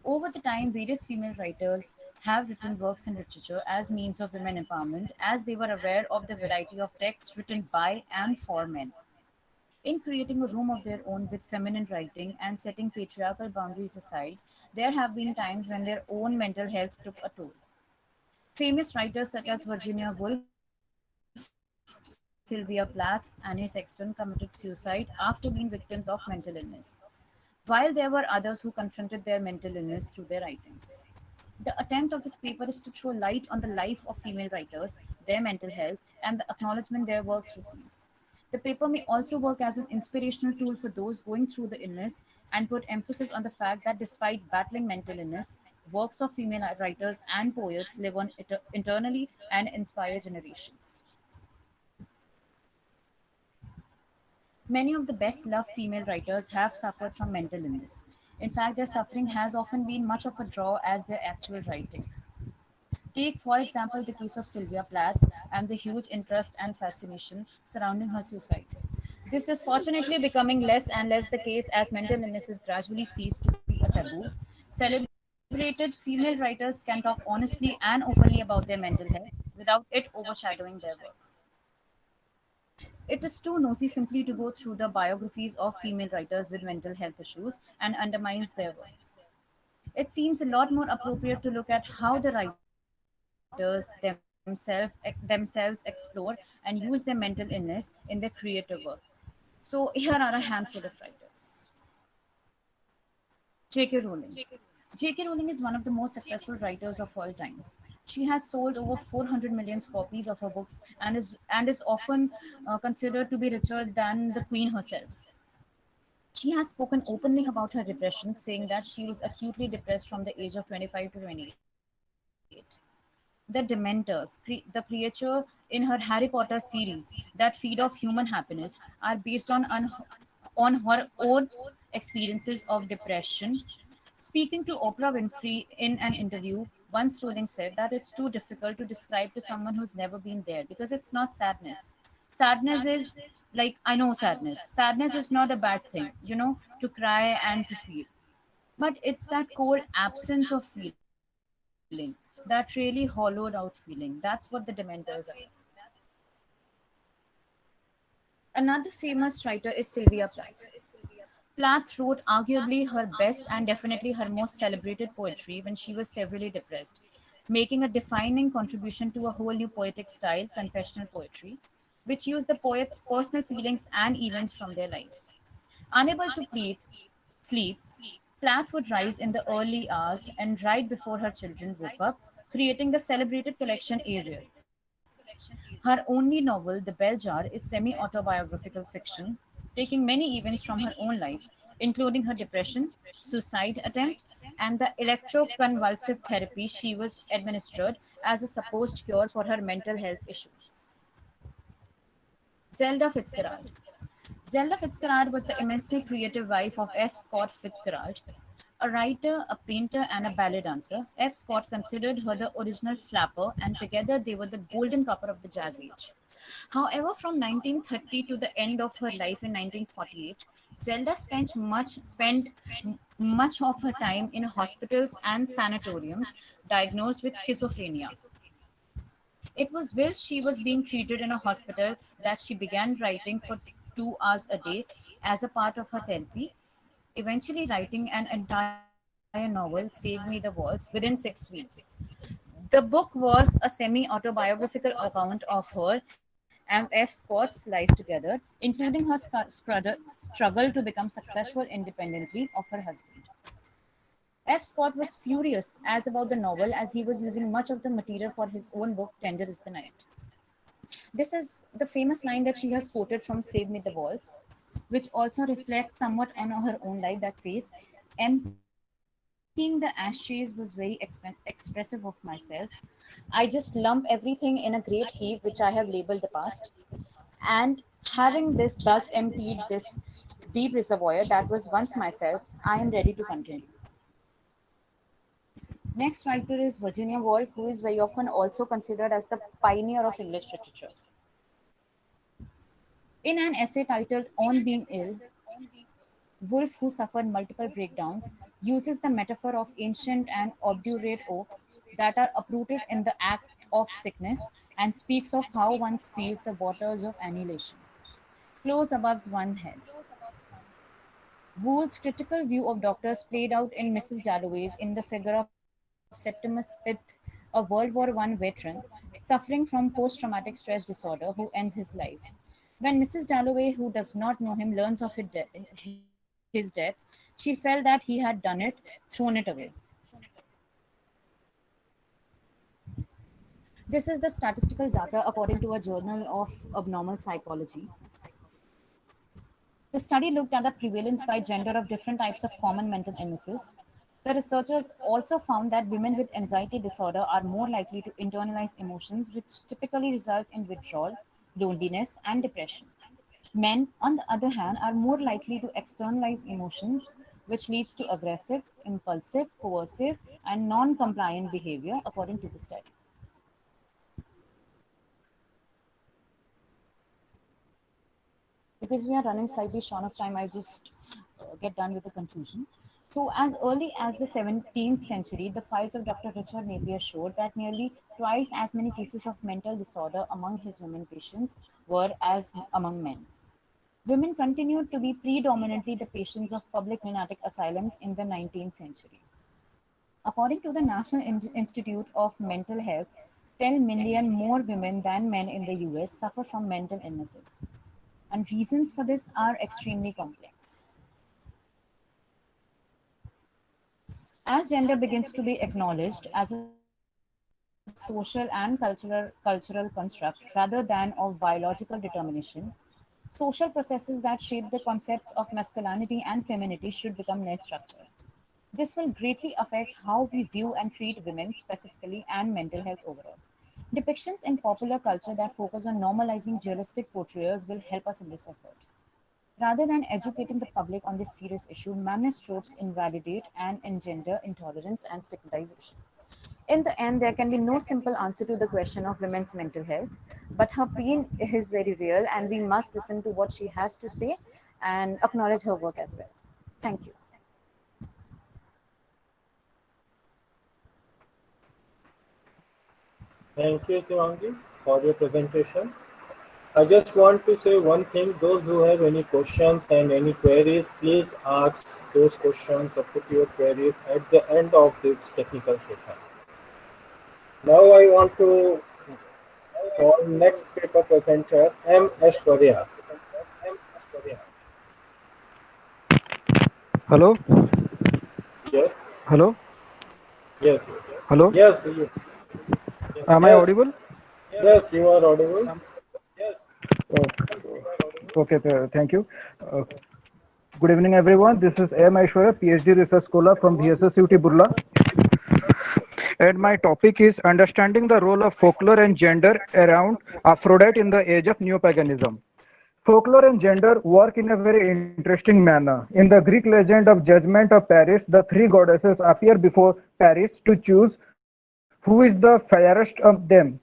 Over the time, various female writers have written works in literature as means of women empowerment, as they were aware of the variety of texts written by and for men. In creating a room of their own with feminine writing and setting patriarchal boundaries aside, there have been times when their own mental health took a toll. Famous writers such as Virginia Woolf, Sylvia Plath, Annie Sexton committed suicide after being victims of mental illness, while there were others who confronted their mental illness through their writings. The attempt of this paper is to throw light on the life of female writers, their mental health, and the acknowledgement their works receive. The paper may also work as an inspirational tool for those going through the illness and put emphasis on the fact that despite battling mental illness, works of female writers and poets live on internally and inspire generations. Many of the best loved female writers have suffered from mental illness. In fact, their suffering has often been much of a draw as their actual writing. Take, for example, the case of Sylvia Plath and the huge interest and fascination surrounding her suicide. This is fortunately becoming less and less the case as mental illnesses gradually cease to be a taboo. Celebrated female writers can talk honestly and openly about their mental health without it overshadowing their work. It is too nosy simply to go through the biographies of female writers with mental health issues and undermines their work. It seems a lot more appropriate to look at how the writers themselves explore and use their mental illness in their creative work. So here are a handful of writers. J.K. Rowling. J.K. Rowling is one of the most successful writers of all time. She has sold over 400 million copies of her books and is often considered to be richer than the Queen herself. She has spoken openly about her depression, saying that she was acutely depressed from the age of 25 to 28. The Dementors, the creature in her Harry Potter series that feed off human happiness, are based on her own experiences of depression. Speaking to Oprah Winfrey in an interview, once Rowling said that it's too difficult to describe to someone who's never been there because it's not sadness. Sadness is like, I know sadness. Sadness is not a bad thing, to cry and to feel. But it's that cold absence of feeling, that really hollowed out feeling. That's what the Dementors are. Another famous writer is Sylvia Plath. Plath wrote arguably her best and definitely her most celebrated poetry when she was severely depressed, making a defining contribution to a whole new poetic style, confessional poetry, which used the poet's personal feelings and events from their lives. Unable to sleep, Plath would rise in the early hours and write before her children woke up, creating the celebrated collection Ariel. Her only novel, The Bell Jar, is semi autobiographical fiction, taking many events from her own life, including her depression, suicide attempt, and the electroconvulsive therapy she was administered as a supposed cure for her mental health issues. Zelda Fitzgerald. Zelda Fitzgerald was the immensely creative wife of F. Scott Fitzgerald, a writer, a painter, and a ballet dancer. F. Scott considered her the original flapper, and together they were the golden couple of the jazz age. However, from 1930 to the end of her life in 1948, Zelda spent much of her time in hospitals and sanatoriums, diagnosed with schizophrenia. It was whilst she was being treated in a hospital that she began writing for 2 hours a day as a part of her therapy, eventually writing an entire novel, Save Me the Walls, within 6 weeks. The book was a semi autobiographical account of her and F. Scott's life together, including her struggle to become successful independently of her husband. F. Scott was furious as about the novel as he was using much of the material for his own book, Tender is the Night. This is the famous line that she has quoted from Save Me the Walls, which also reflects somewhat on her own life that says, emptying the ashes was very expressive of myself. I just lump everything in a great heap which I have labeled the past. And having this thus emptied this deep reservoir that was once myself, I am ready to continue. Next writer is Virginia Woolf, who is very often also considered as the pioneer of English literature. In an essay titled On Being Ill, Woolf, who suffered multiple breakdowns, uses the metaphor of ancient and obdurate oaks that are uprooted in the act of sickness and speaks of how one feels the waters of annihilation close above one's head. Woolf's critical view of doctors played out in Mrs. Dalloway's in the figure of Septimus Smith, a World War I veteran suffering from post-traumatic stress disorder who ends his life. When Mrs. Dalloway, who does not know him, learns of his death, she felt that he had done it, thrown it away. This is the statistical data according to a Journal of Abnormal Psychology. The study looked at the prevalence by gender of different types of common mental illnesses. The researchers also found that women with anxiety disorder are more likely to internalize emotions, which typically results in withdrawal, loneliness, and depression. Men, on the other hand, are more likely to externalize emotions, which leads to aggressive, impulsive, coercive, and non-compliant behavior, according to the study. because we are running slightly short of time, I just get done with the conclusion. So as early as the 17th century, the files of Dr. Richard Napier showed that nearly twice as many cases of mental disorder among his women patients were as among men. Women continued to be predominantly the patients of public lunatic asylums in the 19th century. According to the National Institute of Mental Health, 10 million more women than men in the US suffer from mental illnesses. And reasons for this are extremely complex. As gender begins to be acknowledged as a social and cultural construct rather than of biological determination, social processes that shape the concepts of masculinity and femininity should become less structured. This will greatly affect how we view and treat women specifically and mental health overall. Depictions in popular culture that focus on normalizing realistic portrayals will help us in this effort. Rather than educating the public on this serious issue, managed tropes invalidate and engender intolerance and stigmatization. In the end, there can be no simple answer to the question of women's mental health, but her pain is very real and we must listen to what she has to say and acknowledge her work as well. Thank you. Thank you, Shivangi, for your presentation. I just want to say one thing. Those who have any questions and any queries, please ask those questions or put your queries at the end of this technical session. Now I want to call next paper presenter, M. Aishwarya. Hello? Yes. Hello? Yes. Hello? Yes. Am I audible? Yes, you are audible. Yes. Okay, thank you. Good evening, everyone. This is M. Aishwarya, PhD Research Scholar from VSS UT Burla. And my topic is understanding the role of folklore and gender around Aphrodite in the age of neo-paganism. Folklore and gender work in a very interesting manner. In the Greek legend of Judgment of Paris, the three goddesses appear before Paris to choose who is the fairest of them.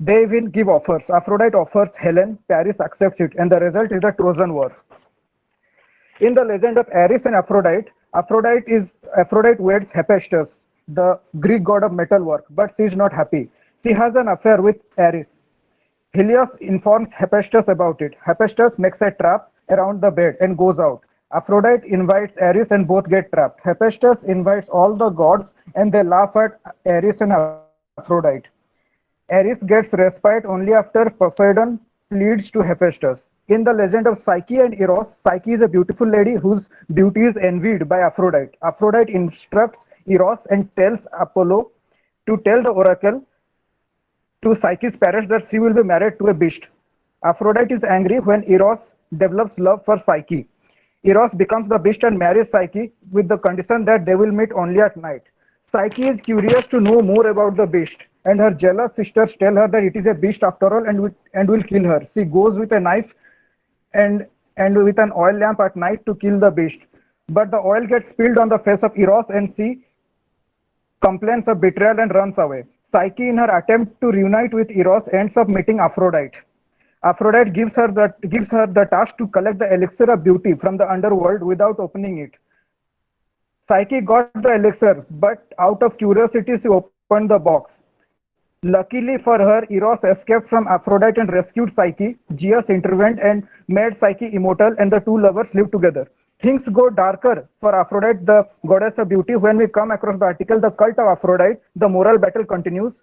They will give offers. Aphrodite offers Helen, Paris accepts it, and the result is the Trojan War. In the legend of Ares and Aphrodite, Aphrodite weds Hephaestus, the Greek god of metalwork, but she is not happy. She has an affair with Ares. Helios informs Hephaestus about it. Hephaestus makes a trap around the bed and goes out. Aphrodite invites Ares and both get trapped. Hephaestus invites all the gods and they laugh at Ares and Aphrodite. Ares gets respite only after Poseidon pleads to Hephaestus. In the legend of Psyche and Eros, Psyche is a beautiful lady whose beauty is envied by Aphrodite. Aphrodite instructs Eros and tells Apollo to tell the oracle to Psyche's parents that she will be married to a beast. Aphrodite is angry when Eros develops love for Psyche. Eros becomes the beast and marries Psyche with the condition that they will meet only at night. Psyche is curious to know more about the beast, and her jealous sisters tell her that it is a beast after all and will kill her. She goes with a knife and with an oil lamp at night to kill the beast. But the oil gets spilled on the face of Eros and she complains of betrayal and runs away. Psyche, in her attempt to reunite with Eros, ends up meeting Aphrodite. Aphrodite gives her the task to collect the elixir of beauty from the underworld without opening it. Psyche got the elixir, but out of curiosity she opened the box. Luckily for her, Eros escaped from Aphrodite and rescued Psyche. Zeus intervened and made Psyche immortal, and the two lovers lived together. Things go darker for Aphrodite, the goddess of beauty. When we come across the article, The Cult of Aphrodite, the moral battle continues.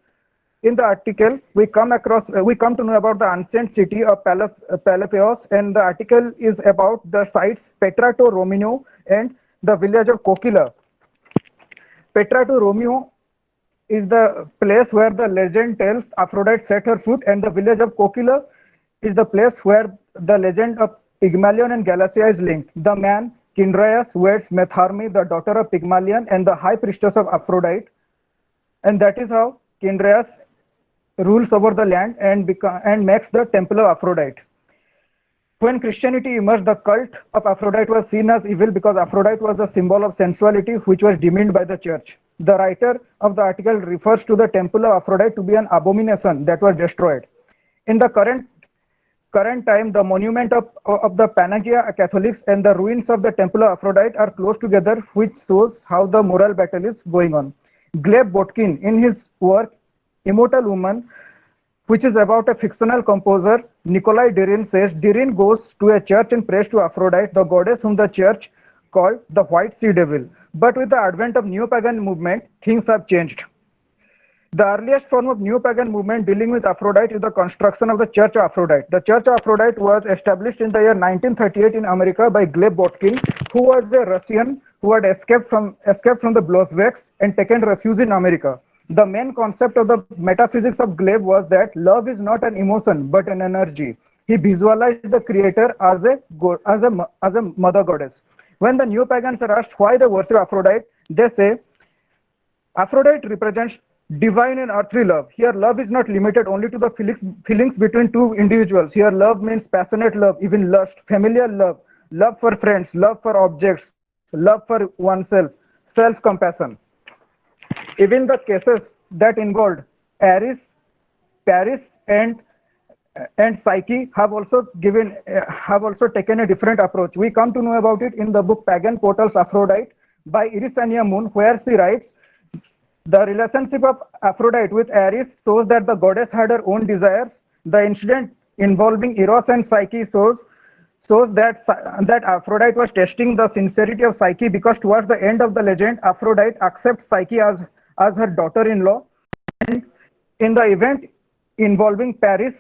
In the article, we come to know about the ancient city of Peloponnesus, and the article is about the sites Petra to Romeo and the village of Kokila. Petra to Romeo is the place where the legend tells Aphrodite set her foot, and the village of Kokila is the place where the legend of Pygmalion and Galatea is linked. The man, Kindreus, weds Metharme, the daughter of Pygmalion and the high priestess of Aphrodite. And that is how Kindreus rules over the land and makes the temple of Aphrodite. When Christianity emerged, the cult of Aphrodite was seen as evil because Aphrodite was a symbol of sensuality which was demeaned by the church. The writer of the article refers to the temple of Aphrodite to be an abomination that was destroyed. In the current current time, the monument of the Panagia Catholics and the ruins of the Temple of Aphrodite are close together, which shows how the moral battle is going on. Gleb Botkin, in his work Immortal Woman, which is about a fictional composer, Nikolai Dirin, says Dirin goes to a church and prays to Aphrodite, the goddess whom the church called the White Sea Devil. But with the advent of neo-pagan movement, things have changed. The earliest form of neo-pagan movement dealing with Aphrodite is the construction of the Church of Aphrodite. The Church of Aphrodite was established in the year 1938 in America by Gleb Botkin, who was a Russian who had escaped from the Bolsheviks and taken refuge in America. The main concept of the metaphysics of Gleb was that love is not an emotion but an energy. He visualized the creator as a mother goddess. When the neo-pagans are asked why they worship Aphrodite, they say Aphrodite represents divine and earthly love. Here love is not limited only to the feelings between two individuals. Here love means passionate love, even lust, familial love, love for friends, love for objects, love for oneself, self-compassion. Even the cases that involved Ares, Paris, and Psyche have also taken a different approach. We come to know about it in the book Pagan Portals Aphrodite by Irisania Moon, where she writes, the relationship of Aphrodite with Ares shows that the goddess had her own desires. The incident involving Eros and Psyche shows that Aphrodite was testing the sincerity of Psyche, because towards the end of the legend, Aphrodite accepts Psyche as her daughter-in-law. And in the event involving Paris,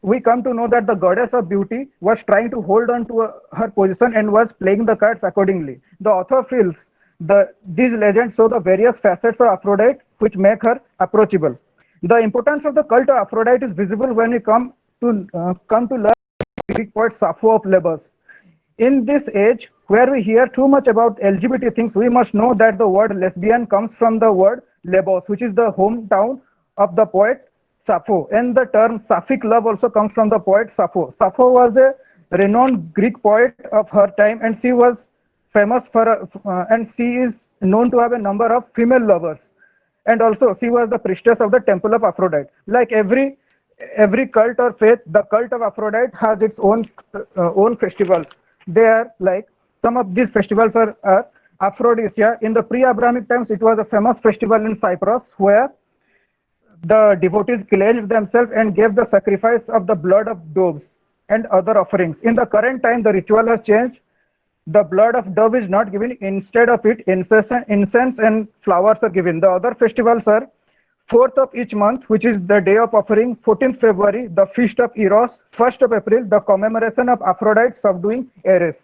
we come to know that the goddess of beauty was trying to hold on to her position and was playing the cards accordingly. The author feels these legends show the various facets of Aphrodite which make her approachable. The importance of the cult of Aphrodite is visible when we come to learn Greek poet Sappho of Lesbos. In this age where we hear too much about LGBT things, we must know that the word lesbian comes from the word Lesbos, which is the hometown of the poet Sappho, and the term Sapphic love also comes from the poet Sappho. Sappho was a renowned Greek poet of her time, and she was famous and she is known to have a number of female lovers, and also she was the priestess of the Temple of Aphrodite. Like every cult or faith, the cult of Aphrodite has its own festivals. They are like, some of these festivals are Aphrodisia. In the pre-Abrahamic times, it was a famous festival in Cyprus where the devotees cleansed themselves and gave the sacrifice of the blood of doves and other offerings. In the current time, the ritual has changed. The blood of dove is not given. Instead of it, incense and flowers are given. The other festivals are 4th of each month, which is the day of offering, 14th February, the feast of Eros, 1st of April, the commemoration of Aphrodite subduing Ares.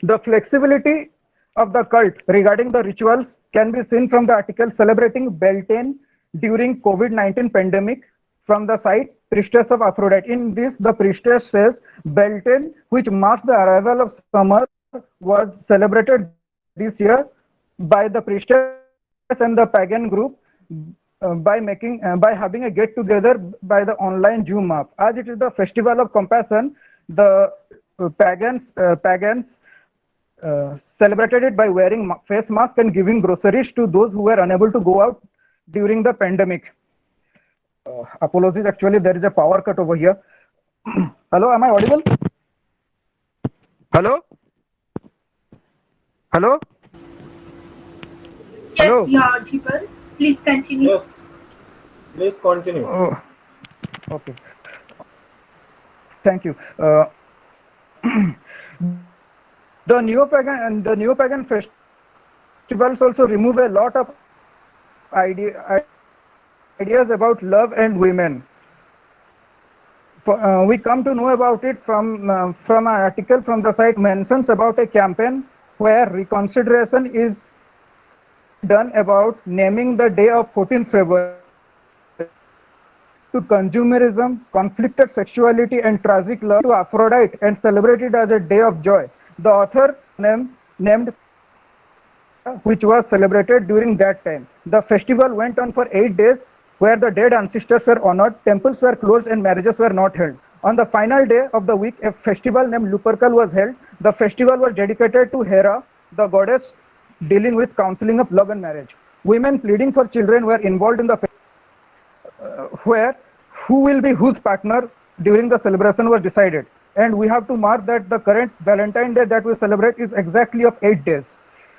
The flexibility of the cult regarding the rituals can be seen from the article celebrating Beltane during COVID-19 pandemic from the site Priestess of Aphrodite. In this, the priestess says Beltane, which marks the arrival of summer, was celebrated this year by the priestess and the pagan group by having a get together by the online Zoom app. As it is the festival of compassion, the pagans celebrated it by wearing face masks and giving groceries to those who were unable to go out during the pandemic. Apologies, actually there is a power cut over here. Hello, am I audible? Hello? Hello? Yes, Hello? you are audible. Please continue. Yes, please continue. Oh, okay. Thank you. The neo-pagan festivals also remove a lot of ideas about love and women. We come to know about it from an article from the site mentions about a campaign where reconsideration is done about naming the day of 14th February to consumerism, conflicted sexuality, and tragic love to Aphrodite and celebrated as a day of joy. The author named which was celebrated during that time. The festival went on for 8 days where the dead ancestors were honored, temples were closed, and marriages were not held. On the final day of the week, a festival named Lupercal was held. The festival was dedicated to Hera, the goddess dealing with counseling of love and marriage. Women pleading for children were involved in the who will be whose partner during the celebration was decided. And we have to mark that the current Valentine Day that we celebrate is exactly of 8 days.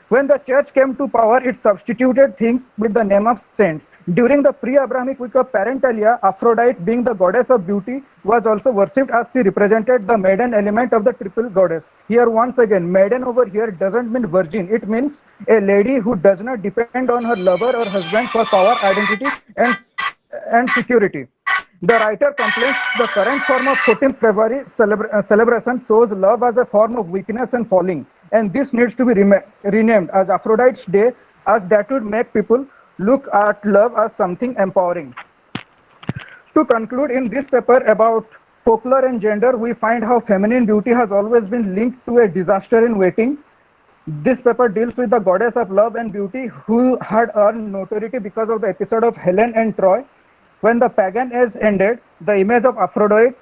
When the church came to power, it substituted things with the name of saints. During the pre-Abrahamic week of Parentalia, Aphrodite, being the goddess of beauty, was also worshipped as she represented the maiden element of the triple goddess. Here once again, maiden over here doesn't mean virgin. It means a lady who does not depend on her lover or husband for power, identity, and security. The writer complains the current form of 14th February celebration shows love as a form of weakness and falling, and this needs to be renamed as Aphrodite's Day, as that would make people look at love as something empowering. To conclude, in this paper about folklore and gender, we find how feminine beauty has always been linked to a disaster in waiting. This paper deals with the goddess of love and beauty who had earned notoriety because of the episode of Helen and Troy. When the pagan age ended, the image of Aphrodite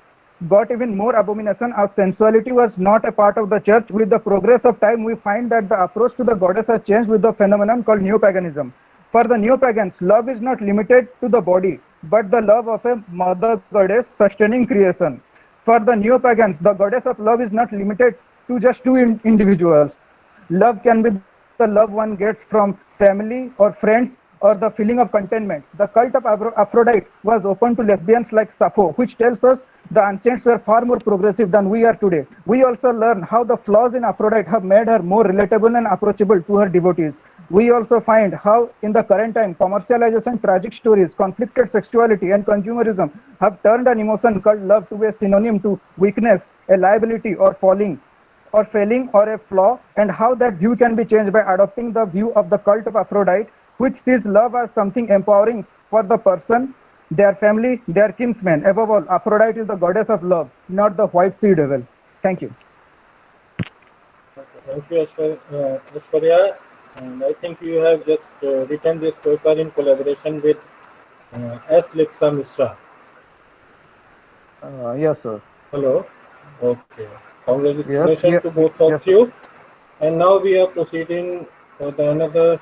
got even more abomination as sensuality was not a part of the church. With the progress of time, we find that the approach to the goddess has changed with the phenomenon called neo-paganism. For the neo-pagans, love is not limited to the body, but the love of a mother goddess sustaining creation. For the neo-pagans, the goddess of love is not limited to just two individuals. Love can be the love one gets from family or friends, or the feeling of contentment. The cult of Aphrodite was open to lesbians like Sappho, which tells us the ancients were far more progressive than we are today. We also learn how the flaws in Aphrodite have made her more relatable and approachable to her devotees. We also find how in the current time, commercialization, tragic stories, conflicted sexuality, and consumerism have turned an emotion called love to be a synonym to weakness, a liability, or falling, or failing, or a flaw, and how that view can be changed by adopting the view of the cult of Aphrodite, which sees love as something empowering for the person, their family, their kinsmen. Above all, Aphrodite is the goddess of love, not the white sea devil. Thank you. Thank you, Aishwarya. And I think you have just written this paper in collaboration with S. Lipsa Mishra. Yes, sir. Hello. Okay. Congratulations Yes, to both of you. And now we are proceeding with another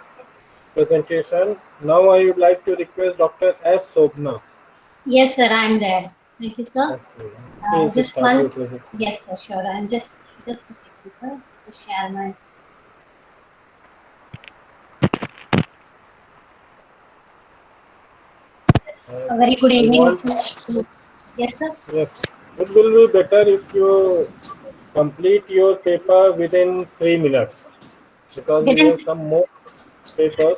presentation. Now I would like to request Dr. S. Sobna. Yes, sir, I'm there. Thank you, sir. Okay. Just one. Yes, sir, sure. I'm just a second, sir, to share my. A very good evening. Yes, sir. Yes. It will be better if you complete your paper within 3 minutes, because we have some more papers.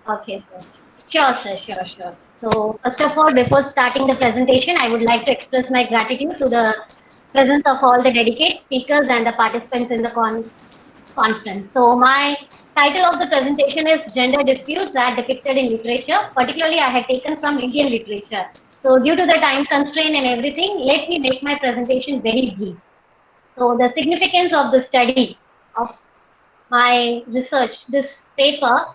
Okay, sir. Sure, sir. Sure. So, first of all, before starting the presentation, I would like to express my gratitude to the presence of all the dedicated speakers and the participants in the conference. So, my title of the presentation is Gender Disputes As Depicted in Literature. Particularly, I had taken from Indian literature. So, due to the time constraint and everything, let me make my presentation very brief. So, the significance of the study of my research, this paper,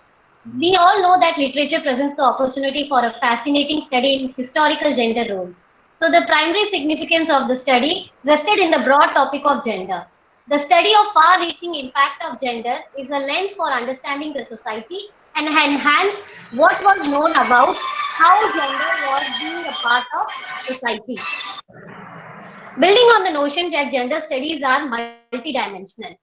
we all know that literature presents the opportunity for a fascinating study in historical gender roles. So the primary significance of the study rested in the broad topic of gender. The study of far-reaching impact of gender is a lens for understanding the society and enhance what was known about how gender was being a part of society. Building on the notion that gender studies are multidimensional,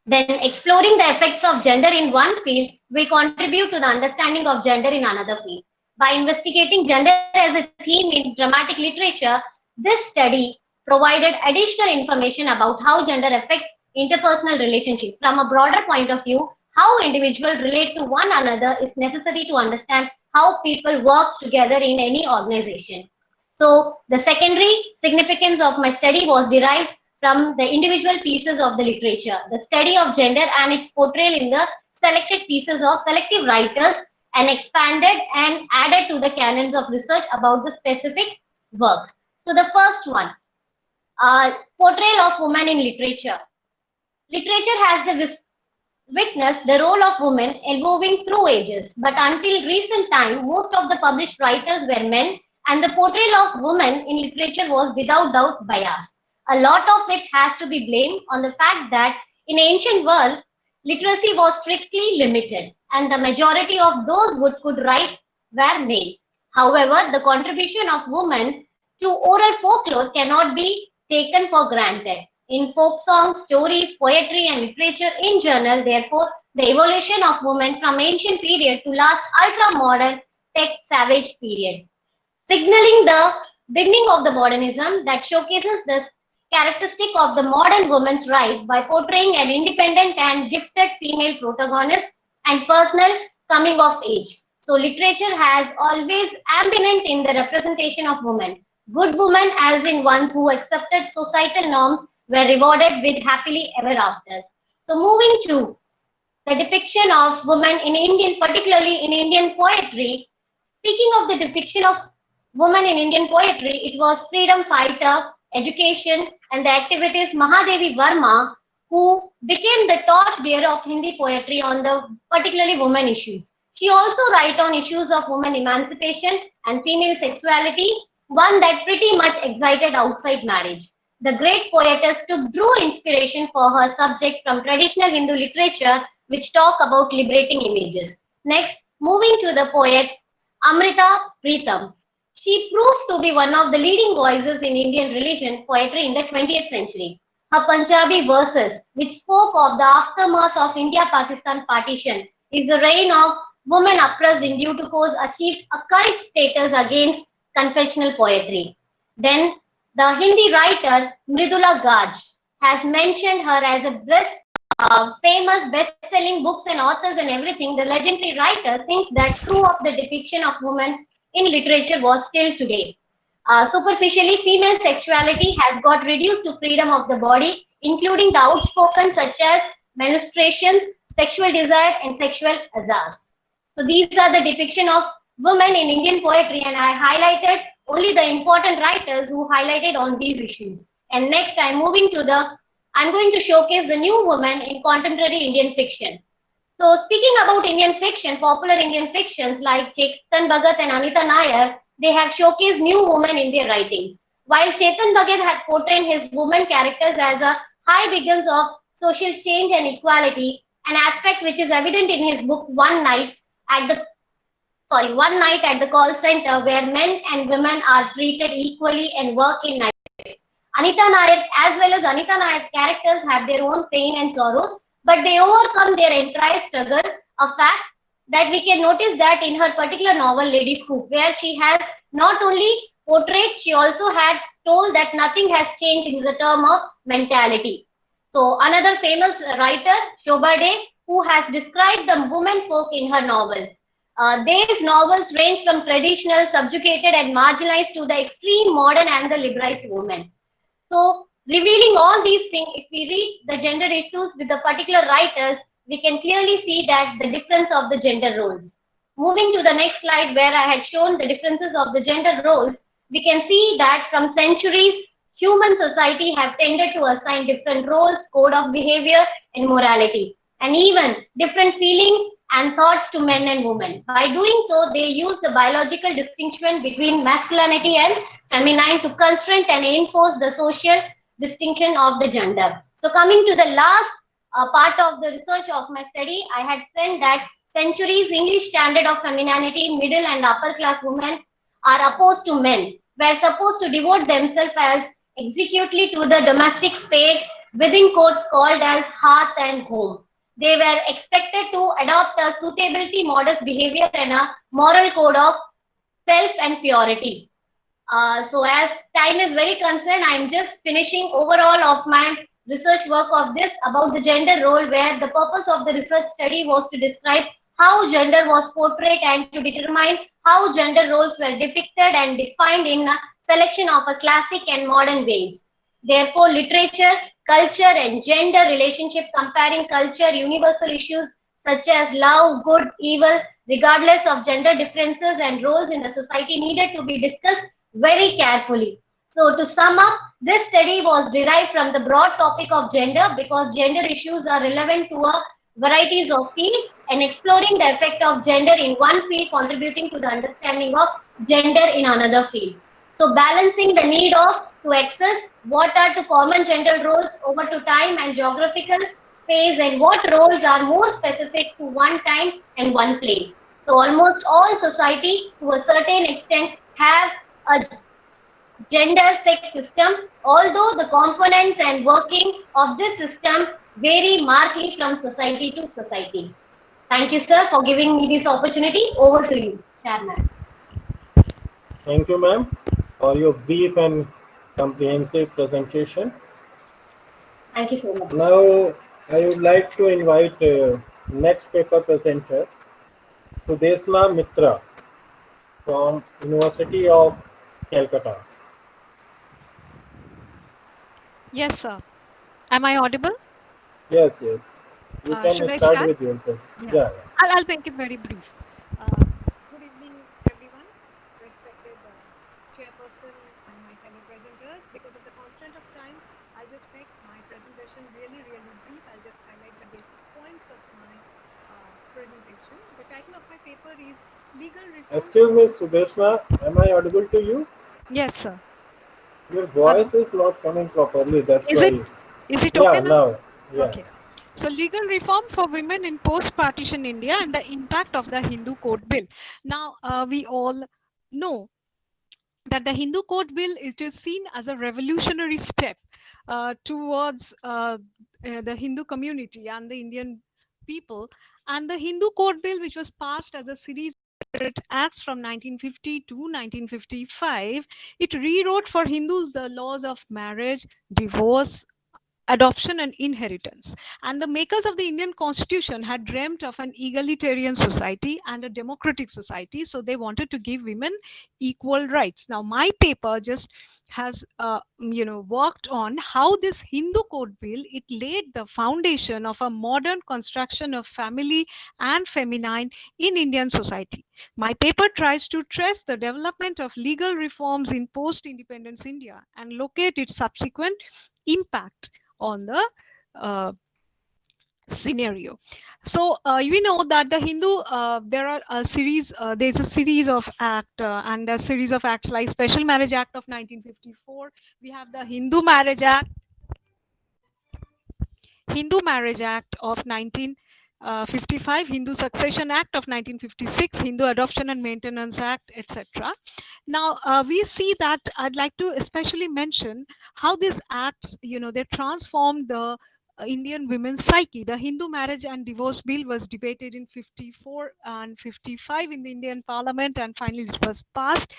then exploring the effects of gender in one field will contribute to the understanding of gender in another field. By investigating gender as a theme in dramatic literature, this study provided additional information about how gender affects interpersonal relationships. From a broader point of view, how individuals relate to one another is necessary to understand how people work together in any organization. So the secondary significance of my study was derived from the individual pieces of the literature, the study of gender and its portrayal in the selected pieces of selective writers, and expanded and added to the canons of research about the specific works. So the first one, portrayal of women in literature. Literature has witnessed the role of women evolving through ages, but until recent time, most of the published writers were men, and the portrayal of women in literature was without doubt biased. A lot of it has to be blamed on the fact that in ancient world, literacy was strictly limited, and the majority of those who could write were male. However, the contribution of women to oral folklore cannot be taken for granted. In folk songs, stories, poetry, and literature in general, therefore, the evolution of women from ancient period to last ultra-modern tech savage period, signaling the beginning of the modernism that showcases the characteristic of the modern woman's rise by portraying an independent and gifted female protagonist and personal coming of age. So literature has always ambivalent in the representation of women. Good women, as in ones who accepted societal norms, were rewarded with happily ever after. So moving to the depiction of women in Indian, particularly in Indian poetry. Speaking of the depiction of women in Indian poetry, it was freedom fighter, education, and the activist Mahadevi Verma who became the torch bearer of Hindi poetry on the particularly women issues. She also wrote on issues of women emancipation and female sexuality, one that pretty much excited outside marriage. The great poetess drew inspiration for her subject from traditional Hindu literature, which talk about liberating images. Next, moving to the poet Amrita Pritam. She proved to be one of the leading voices in Indian religion poetry in the 20th century. Her Punjabi verses, which spoke of the aftermath of India-Pakistan partition, is the reign of women oppressed in due to cause achieved a cult status against confessional poetry. Then the Hindi writer Mridula Gaj has mentioned her as a famous best-selling books and authors and everything. The legendary writer thinks that true of the depiction of women in literature was still today. Superficially, female sexuality has got reduced to freedom of the body, including the outspoken such as menstruations, sexual desire, and sexual assault. So these are the depiction of women in Indian poetry, and I highlighted only the important writers who highlighted on these issues. And next, I'm going to showcase the new women in contemporary Indian fiction. So speaking about Indian fiction, popular Indian fictions like Chetan Bhagat and Anita Nair, they have showcased new women in their writings. While Chetan Bhagat had portrayed his women characters as a high beacons of social change and equality, an aspect which is evident in his book One Night at the Call Center, where men and women are treated equally and work in night. Anita Nair, as well as Anita Nair characters have their own pain and sorrows, but they overcome their entire struggle, a fact that we can notice that in her particular novel, Lady Scoop, where she has not only portrayed, she also had told that nothing has changed in the term of mentality. So another famous writer, Shobha De, who has described the women folk in her novels. These novels range from traditional, subjugated and marginalized to the extreme modern and the liberalized women. So revealing all these things, if we read the gender issues with the particular writers, we can clearly see that the difference of the gender roles. Moving to the next slide where I had shown the differences of the gender roles, we can see that from centuries, human society have tended to assign different roles, code of behavior and morality, and even different feelings and thoughts to men and women. By doing so, they use the biological distinction between masculinity and feminine to constrain and enforce the social distinction of the gender. So coming to the last part of the research of my study, I had said that centuries English standard of femininity, middle and upper class women are opposed to men, were supposed to devote themselves as executely to the domestic space within codes called as hearth and home. They were expected to adopt a suitability, modest behavior and a moral code of self and purity. So as time is very concerned, I am just finishing overall of my research work of this about the gender role, where the purpose of the research study was to describe how gender was portrayed and to determine how gender roles were depicted and defined in a selection of a classic and modern ways. Therefore, literature, culture and gender relationship comparing culture, universal issues such as love, good, evil, regardless of gender differences and roles in the society needed to be discussed very carefully. So to sum up, this study was derived from the broad topic of gender because gender issues are relevant to a varieties of fields, and exploring the effect of gender in one field contributing to the understanding of gender in another field. So balancing the need to access what are the common gender roles over to time and geographical space, and what roles are more specific to one time and one place. So almost all society to a certain extent have a gender sex system, although the components and working of this system vary markedly from society to society. Thank you, sir, for giving me this opportunity. Over to you, Chairman. Thank you, ma'am, for your brief and comprehensive presentation. Thank you so much. Now, I would like to invite next paper presenter, Sudeshna Mitra from University of Calcutta. Yes, sir. Am I audible? Yes, yes. You can Should I start start? with your question. Yeah. Yeah. I'll make it very brief. Good evening, everyone. Respected chairperson and my fellow presenters. Because of the constraint of time, I'll just make my presentation really brief. I'll just highlight the basic points of my presentation. The title of my paper is Legal Reform. Excuse me, Sudeshna, am I audible to you? Yes, sir. Your voice is not coming properly. That's Is why. Is it okay Yeah, now? now. Yeah. Okay. So legal reform for women in post-partition India and the impact of the Hindu Code Bill. Now, we all know that the Hindu Code Bill is seen as a revolutionary step towards the Hindu community and the Indian people. And the Hindu Code Bill, which was passed as a series of acts from 1950 to 1955, it rewrote for Hindus the laws of marriage, divorce, adoption and inheritance. And the makers of the Indian Constitution had dreamt of an egalitarian society and a democratic society. So they wanted to give women equal rights. Now, my paper just has, worked on how this Hindu Code Bill, it laid the foundation of a modern construction of family and feminine in Indian society. My paper tries to trace the development of legal reforms in post-independence India and locate its subsequent impact on the scenario. So we know that the Hindu, there are a series, there's a series of acts and a series of acts like Special Marriage Act of 1954. We have the Hindu Marriage Act of 1955, Hindu Succession Act of 1956, Hindu Adoption and Maintenance Act, etc. Now, we see that I'd like to especially mention how these acts, they transformed the Indian women's psyche. The Hindu Marriage and Divorce Bill was debated in 54 and 55 in the Indian Parliament, and finally it was passed.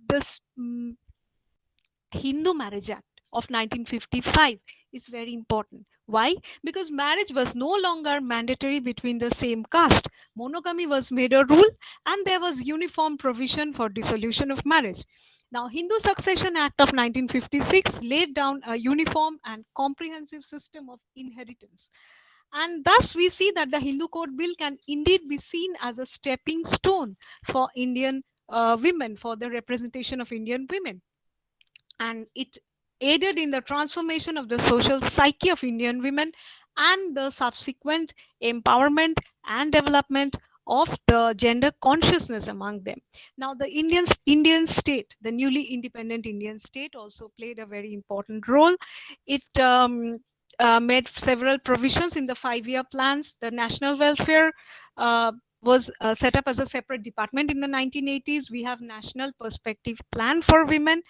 This Hindu Marriage Act of 1955 is very important. Why? Because marriage was no longer mandatory between the same caste. Monogamy was made a rule, and there was uniform provision for dissolution of marriage. Now, Hindu Succession Act of 1956 laid down a uniform and comprehensive system of inheritance. And thus we see that the Hindu Code Bill can indeed be seen as a stepping stone for Indian women, for the representation of Indian women. And it aided in the transformation of the social psyche of Indian women and the subsequent empowerment and development of the gender consciousness among them. Now, the Indian state, the newly independent Indian state, also played a very important role. It made several provisions in the 5-year plans. The national welfare was set up as a separate department in the 1980s. We have National Perspective Plan for Women.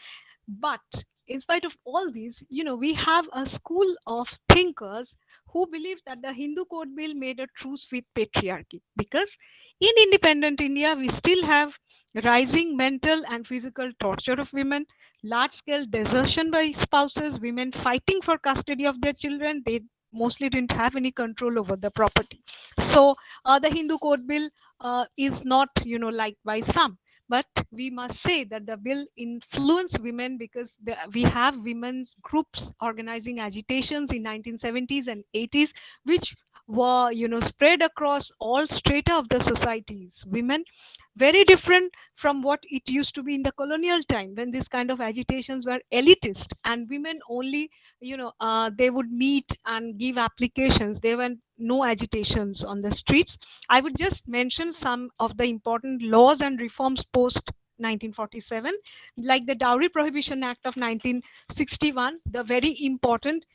But in spite of all these, we have a school of thinkers who believe that the Hindu Code Bill made a truce with patriarchy, because in independent India, we still have rising mental and physical torture of women, large-scale desertion by spouses, women fighting for custody of their children. They mostly didn't have any control over the property. So the Hindu Code Bill is not, liked by some. But we must say that the bill influenced women, because we have women's groups organizing agitations in 1970s and 80s, which were, spread across all strata of the societies. Women, very different from what it used to be in the colonial time, when these kind of agitations were elitist and women only, they would meet and give applications. There were no agitations on the streets. I would just mention some of the important laws and reforms post 1947, like the Dowry Prohibition Act of 1961, the very important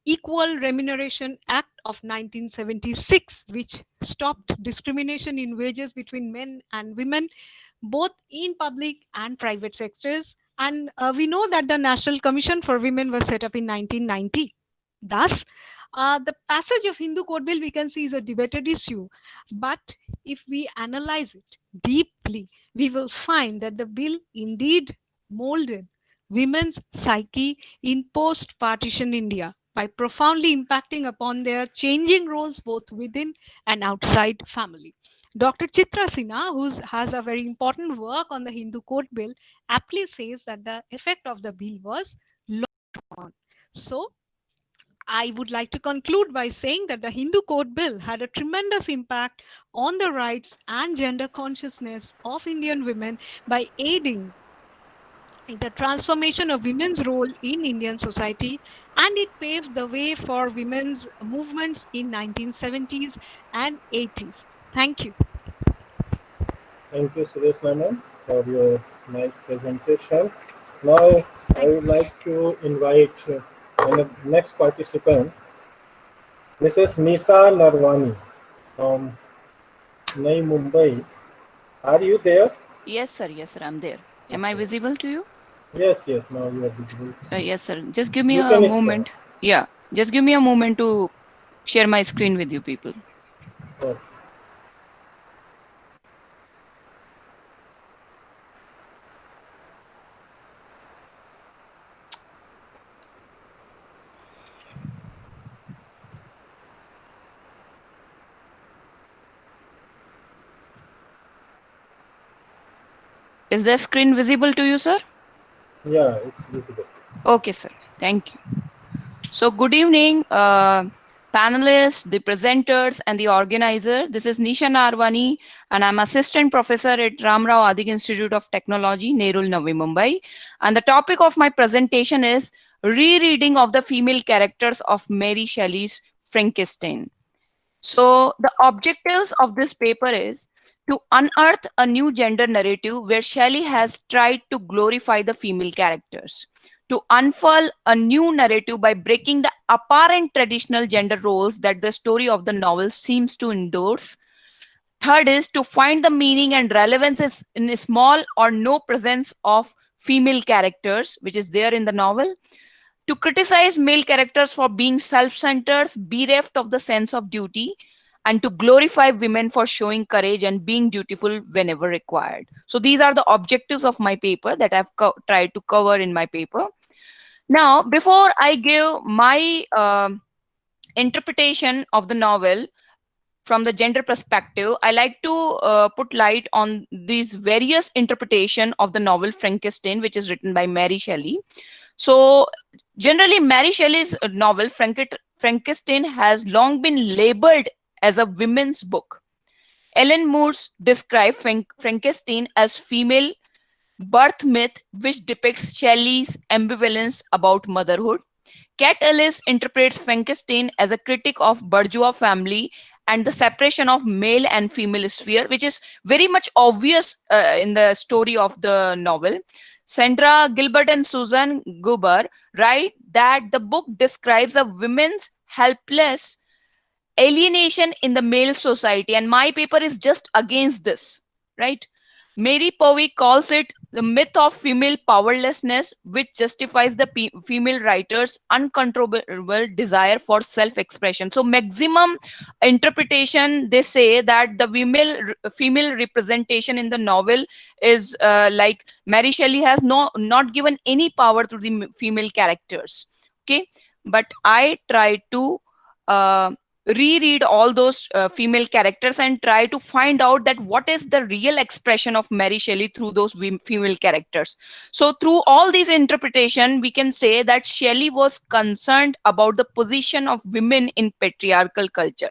Equal Remuneration Act of 1976, which stopped discrimination in wages between men and women, both in public and private sectors. And we know that the National Commission for Women was set up in 1990. Thus, the passage of Hindu Code Bill we can see is a debated issue. But if we analyze it deeply, we will find that the bill indeed molded women's psyche in post-partition India by profoundly impacting upon their changing roles both within and outside family. Dr. Chitra Sinha, who has a very important work on the Hindu Code Bill, aptly says that the effect of the bill was long. So, I would like to conclude by saying that the Hindu Code Bill had a tremendous impact on the rights and gender consciousness of Indian women by aiding in the transformation of women's role in Indian society, and it paved the way for women's movements in 1970s and 80s. Thank you. Thank you, Suresh Menon, for your nice presentation. Now, I would like to invite the next participant, Mrs. Nisa Narwani from Navi Mumbai. Are you there? Yes, sir. Yes, sir. I'm there. Am I visible to you? Yes, yes. Now you are visible. Yes, sir. Just give me a moment. Yeah, just give me a moment to share my screen with you people. Okay. Is the screen visible to you, sir? Yeah, it's visible. Okay, sir. Thank you. So, good evening, panelists, the presenters, and the organizer. This is Nisha Narwani, and I'm assistant professor at Ramrao Adik Institute of Technology, Nerul, Navi Mumbai. And the topic of my presentation is rereading of the female characters of Mary Shelley's Frankenstein. So, the objectives of this paper is to unearth a new gender narrative where Shelley has tried to glorify the female characters, to unfurl a new narrative by breaking the apparent traditional gender roles that the story of the novel seems to endorse. Third is to find the meaning and relevance in a small or no presence of female characters, which is there in the novel. To criticize male characters for being self-centered, bereft of the sense of duty, and to glorify women for showing courage and being dutiful whenever required. So these are the objectives of my paper that I've tried to cover in my paper. Now, before I give my interpretation of the novel from the gender perspective, I like to put light on these various interpretation of the novel Frankenstein, which is written by Mary Shelley. So generally, Mary Shelley's novel Frankenstein has long been labeled as a women's book. Ellen Moores described Frankenstein as female birth myth, which depicts Shelley's ambivalence about motherhood. Kat Ellis interprets Frankenstein as a critic of bourgeois family and the separation of male and female sphere, which is very much obvious in the story of the novel. Sandra Gilbert and Susan Guber write that the book describes a woman's helpless alienation in the male society, and my paper is just against this, right? Mary Povey calls it the myth of female powerlessness, which justifies the female writer's uncontrollable desire for self-expression. So maximum interpretation, they say that the female representation in the novel is like Mary Shelley has not given any power to the female characters. Okay, but I try to reread all those female characters and try to find out that what is the real expression of Mary Shelley through those female characters. So through all these interpretation, we can say that Shelley was concerned about the position of women in patriarchal culture.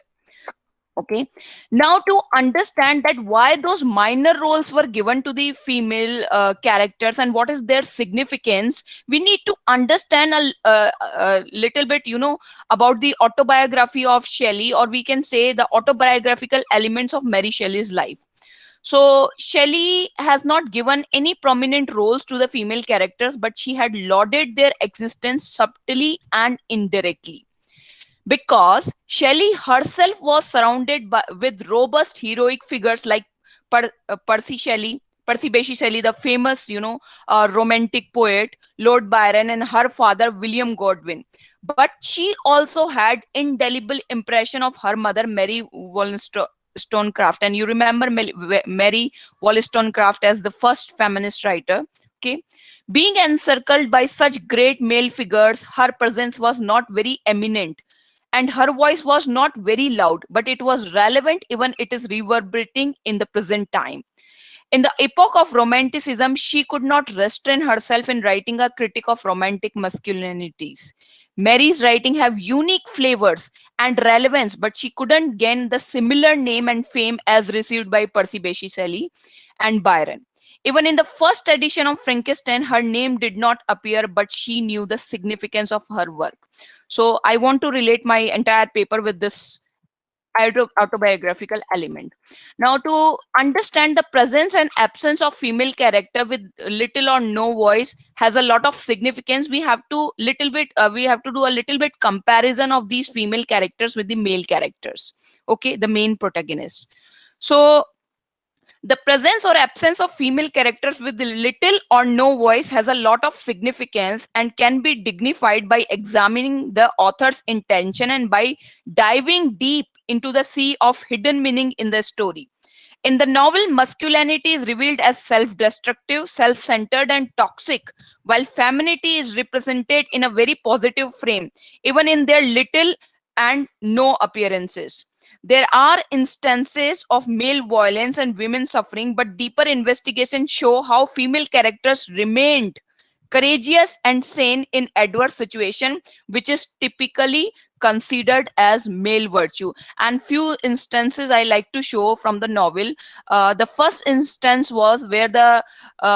Okay, now to understand that why those minor roles were given to the female characters and what is their significance, we need to understand a little bit, about the autobiography of Shelley, or we can say the autobiographical elements of Mary Shelley's life. So Shelley has not given any prominent roles to the female characters, but she had lauded their existence subtly and indirectly. Because Shelley herself was surrounded with robust heroic figures like Percy Shelley, Percy Bysshe Shelley, the famous, romantic poet, Lord Byron, and her father, William Godwin. But she also had indelible impression of her mother, Mary Wollstonecraft. And you remember Mary Wollstonecraft as the first feminist writer. Okay. Being encircled by such great male figures, her presence was not very eminent. And her voice was not very loud, but it was relevant, even it is reverberating in the present time. In the epoch of Romanticism, she could not restrain herself in writing a critique of romantic masculinities. Mary's writing have unique flavors and relevance, but she couldn't gain the similar name and fame as received by Percy Bysshe Shelley and Byron. Even in the first edition of Frankenstein, her name did not appear, but she knew the significance of her work. So I want to relate my entire paper with this autobiographical element. Now, to understand the presence and absence of female character with little or no voice has a lot of significance. We have to do a little bit comparison of these female characters with the male characters. Okay, the main protagonist. So the presence or absence of female characters with little or no voice has a lot of significance and can be dignified by examining the author's intention and by diving deep into the sea of hidden meaning in the story. In the novel, masculinity is revealed as self-destructive, self-centered, and toxic, while femininity is represented in a very positive frame, even in their little and no appearances. There are instances of male violence and women suffering, but deeper investigations show how female characters remained courageous and sane in adverse situation, which is typically considered as male virtue. And few instances I like to show from the novel. The first instance was where the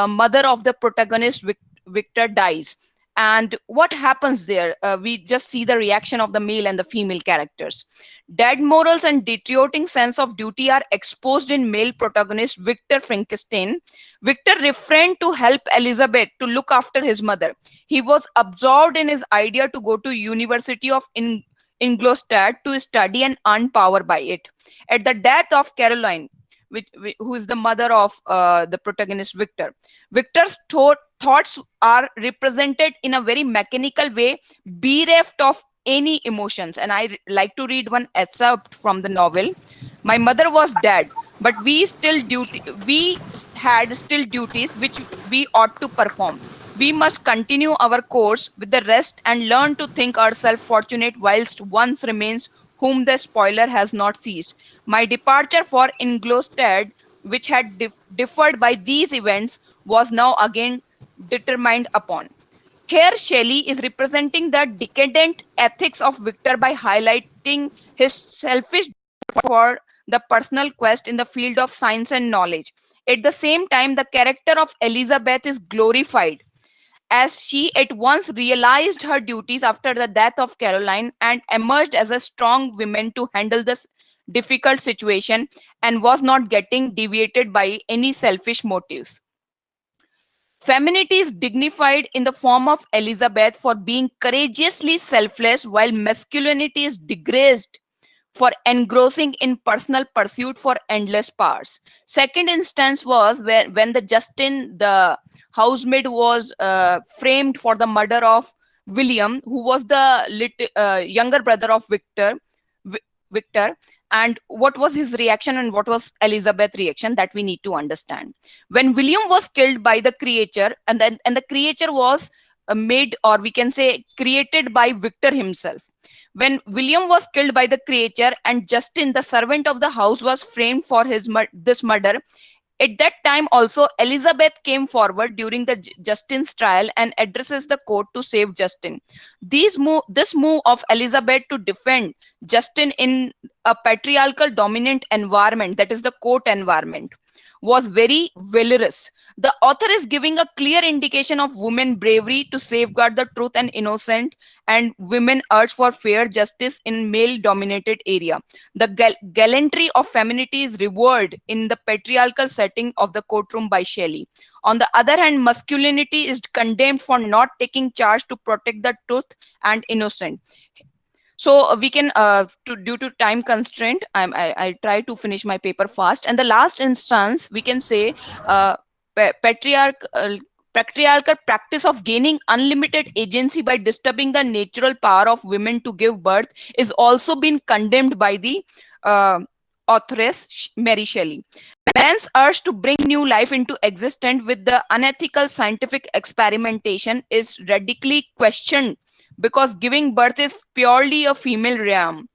mother of the protagonist, Victor, dies. And what happens there? We just see the reaction of the male and the female characters. Dead morals and deteriorating sense of duty are exposed in male protagonist Victor Frankenstein. Victor refrained to help Elizabeth to look after his mother. He was absorbed in his idea to go to University of Ingolstadt to study and earn power by it. At the death of Caroline, who is the mother of the protagonist Victor, Victor's thoughts are represented in a very mechanical way, bereft of any emotions. And I like to read one excerpt from the novel. My mother was dead, but we had still duties which we ought to perform. We must continue our course with the rest and learn to think ourselves fortunate whilst one remains whom the spoiler has not seized. My departure for Ingolstadt, which had differed by these events, was now again determined upon. Here, Shelley is representing the decadent ethics of Victor by highlighting his selfish for the personal quest in the field of science and knowledge. At the same time, the character of Elizabeth is glorified, as she at once realized her duties after the death of Caroline and emerged as a strong woman to handle this difficult situation and was not getting deviated by any selfish motives. Femininity is dignified in the form of Elizabeth for being courageously selfless, while masculinity is disgraced for engrossing in personal pursuit for endless powers. Second instance was when the Justin, the housemaid, was framed for the murder of William, who was the younger brother of Victor. And what was his reaction and what was Elizabeth's reaction, that we need to understand. When William was killed by the creature, and the creature was made, or we can say created by Victor himself. When William was killed by the creature and Justin, the servant of the house, was framed for this murder, at that time also Elizabeth came forward during the Justin's trial and addresses the court to save Justin. This move of Elizabeth to defend Justin in a patriarchal dominant environment, that is the court environment, was very valorous. The author is giving a clear indication of women bravery to safeguard the truth and innocent, and women urge for fair justice in male-dominated area. The gallantry of femininity is revered in the patriarchal setting of the courtroom by Shelley. On the other hand, masculinity is condemned for not taking charge to protect the truth and innocent. So we can, due to time constraint, I try to finish my paper fast. And the last instance, we can say, patriarchal practice of gaining unlimited agency by disturbing the natural power of women to give birth is also been condemned by the authoress Mary Shelley. Man's urge to bring new life into existence with the unethical scientific experimentation is radically questioned because giving birth is purely a female realm.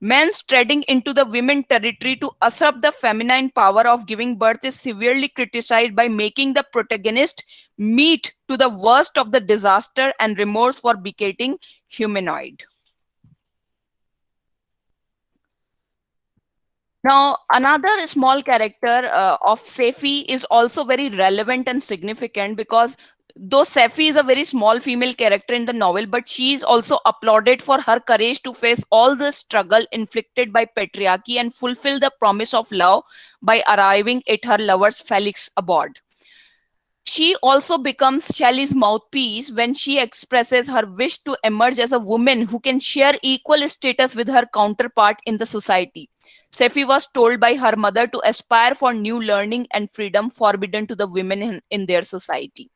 Men's treading into the women territory to usurp the feminine power of giving birth is severely criticized by making the protagonist meet to the worst of the disaster and remorse for becoming humanoid. Now, another small character of Saifi is also very relevant and significant because though Saifi is a very small female character in the novel, but she is also applauded for her courage to face all the struggle inflicted by patriarchy and fulfill the promise of love by arriving at her lover's Felix abode. She also becomes Shelley's mouthpiece when she expresses her wish to emerge as a woman who can share equal status with her counterpart in the society. Saifi was told by her mother to aspire for new learning and freedom forbidden to the women in their society.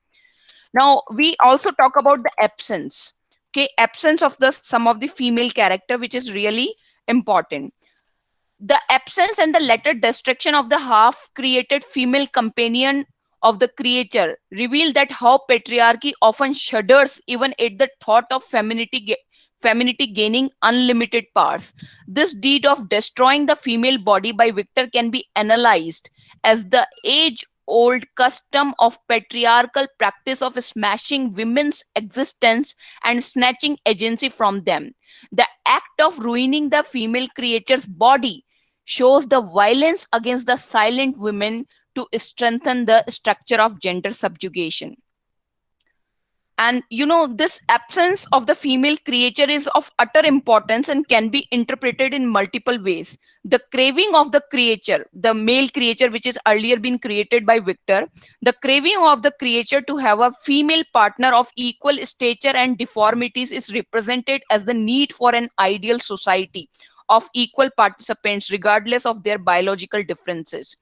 Now, we also talk about the absence, absence of some of the female character, which is really important. The absence and the later destruction of the half-created female companion of the creature reveal that how patriarchy often shudders even at the thought of femininity gaining unlimited powers. This deed of destroying the female body by Victor can be analyzed as the age-old custom of patriarchal practice of smashing women's existence and snatching agency from them. The act of ruining the female creature's body shows the violence against the silent women to strengthen the structure of gender subjugation. And this absence of the female creature is of utter importance and can be interpreted in multiple ways. The craving of the creature, the male creature which is earlier been created by Victor, the craving of the creature to have a female partner of equal stature and deformities is represented as the need for an ideal society of equal participants regardless of their biological differences.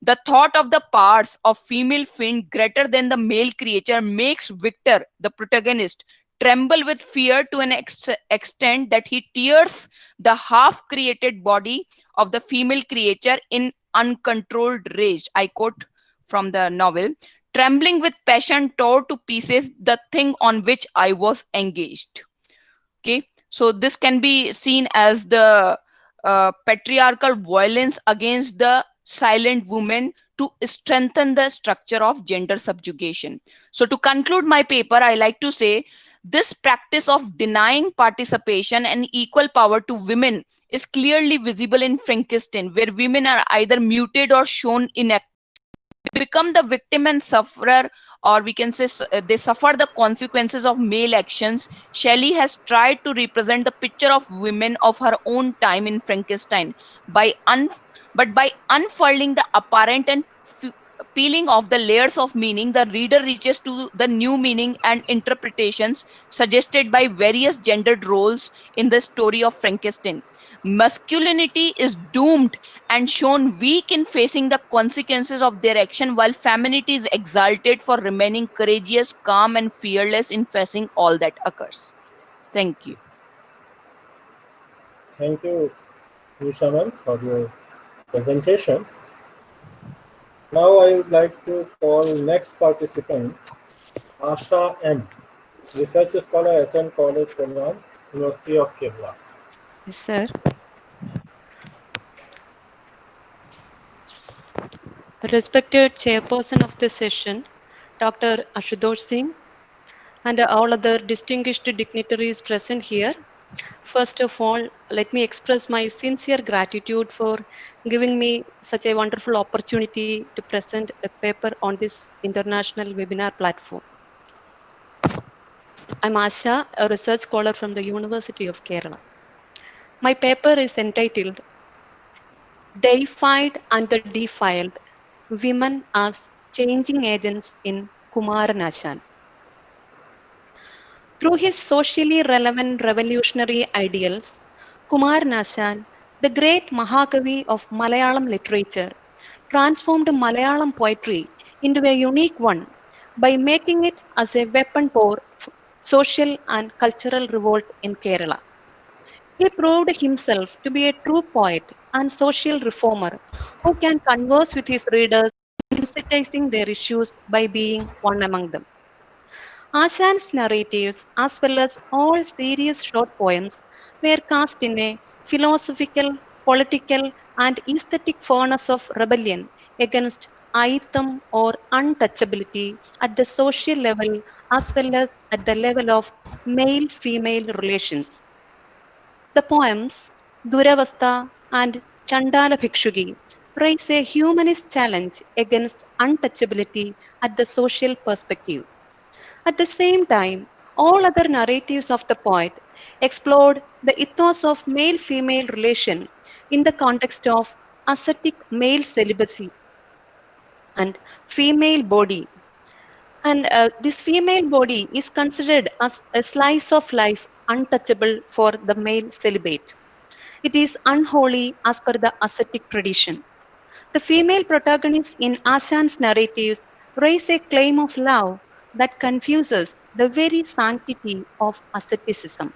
The thought of the parts of female fiend greater than the male creature makes Victor, the protagonist, tremble with fear to an extent that he tears the half-created body of the female creature in uncontrolled rage. I quote from the novel, "Trembling with passion tore to pieces the thing on which I was engaged." So this can be seen as the patriarchal violence against the silent woman to strengthen the structure of gender subjugation. So to conclude my paper, I like to say this practice of denying participation and equal power to women is clearly visible in Frankenstein, where women are either muted or shown inactive. They become the victim and sufferer, or we can say they suffer the consequences of male actions. Shelley has tried to represent the picture of women of her own time in Frankenstein by unfurling the apparent and peeling off the layers of meaning, the reader reaches to the new meaning and interpretations suggested by various gendered roles in the story of Frankenstein. Masculinity is doomed and shown weak in facing the consequences of their action, while femininity is exalted for remaining courageous, calm, and fearless in facing all that occurs. Thank you. Thank you, Nishaman, for your presentation. Now I would like to call next participant, Asha M, Research Scholar, SM College, Kullam, University of Kerala. Yes, sir. Respected chairperson of the session, Dr. Ashutosh Singh, and all other distinguished dignitaries present here. First of all, let me express my sincere gratitude for giving me such a wonderful opportunity to present a paper on this international webinar platform. I'm Asha, a research scholar from the University of Kerala. My paper is entitled Deified and the Defiled, Women as Changing Agents in Kumaranashan. Through his socially relevant revolutionary ideals, Kumaranashan, the great Mahakavi of Malayalam literature, transformed Malayalam poetry into a unique one by making it as a weapon for social and cultural revolt in Kerala. He proved himself to be a true poet and social reformer who can converse with his readers, sensitizing their issues by being one among them. Ashan's narratives, as well as all serious short poems, were cast in a philosophical, political, and aesthetic furnace of rebellion against aitham or untouchability at the social level as well as at the level of male female relations. The poems Duravastha and Chandala Bhikshugi raise a humanist challenge against untouchability at the social perspective. At the same time, all other narratives of the poet explored the ethos of male female relation in the context of ascetic male celibacy and female body. And this female body is considered as a slice of life untouchable for the male celibate. It is unholy as per the ascetic tradition. The female protagonists in Ashan's narratives raise a claim of love that confuses the very sanctity of asceticism.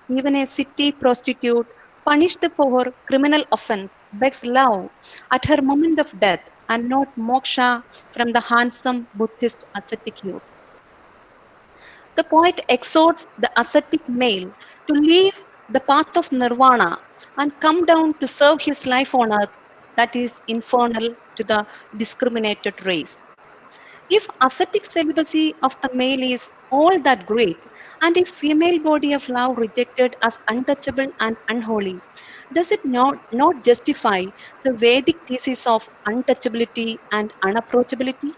Even a city prostitute punished for her criminal offense begs love at her moment of death and not moksha from the handsome Buddhist ascetic youth. The poet exhorts the ascetic male to leave the path of nirvana and come down to serve his life on earth that is infernal to the discriminated race. If ascetic celibacy of the male is all that great, and if female body of love rejected as untouchable and unholy, does it not justify the Vedic thesis of untouchability and unapproachability?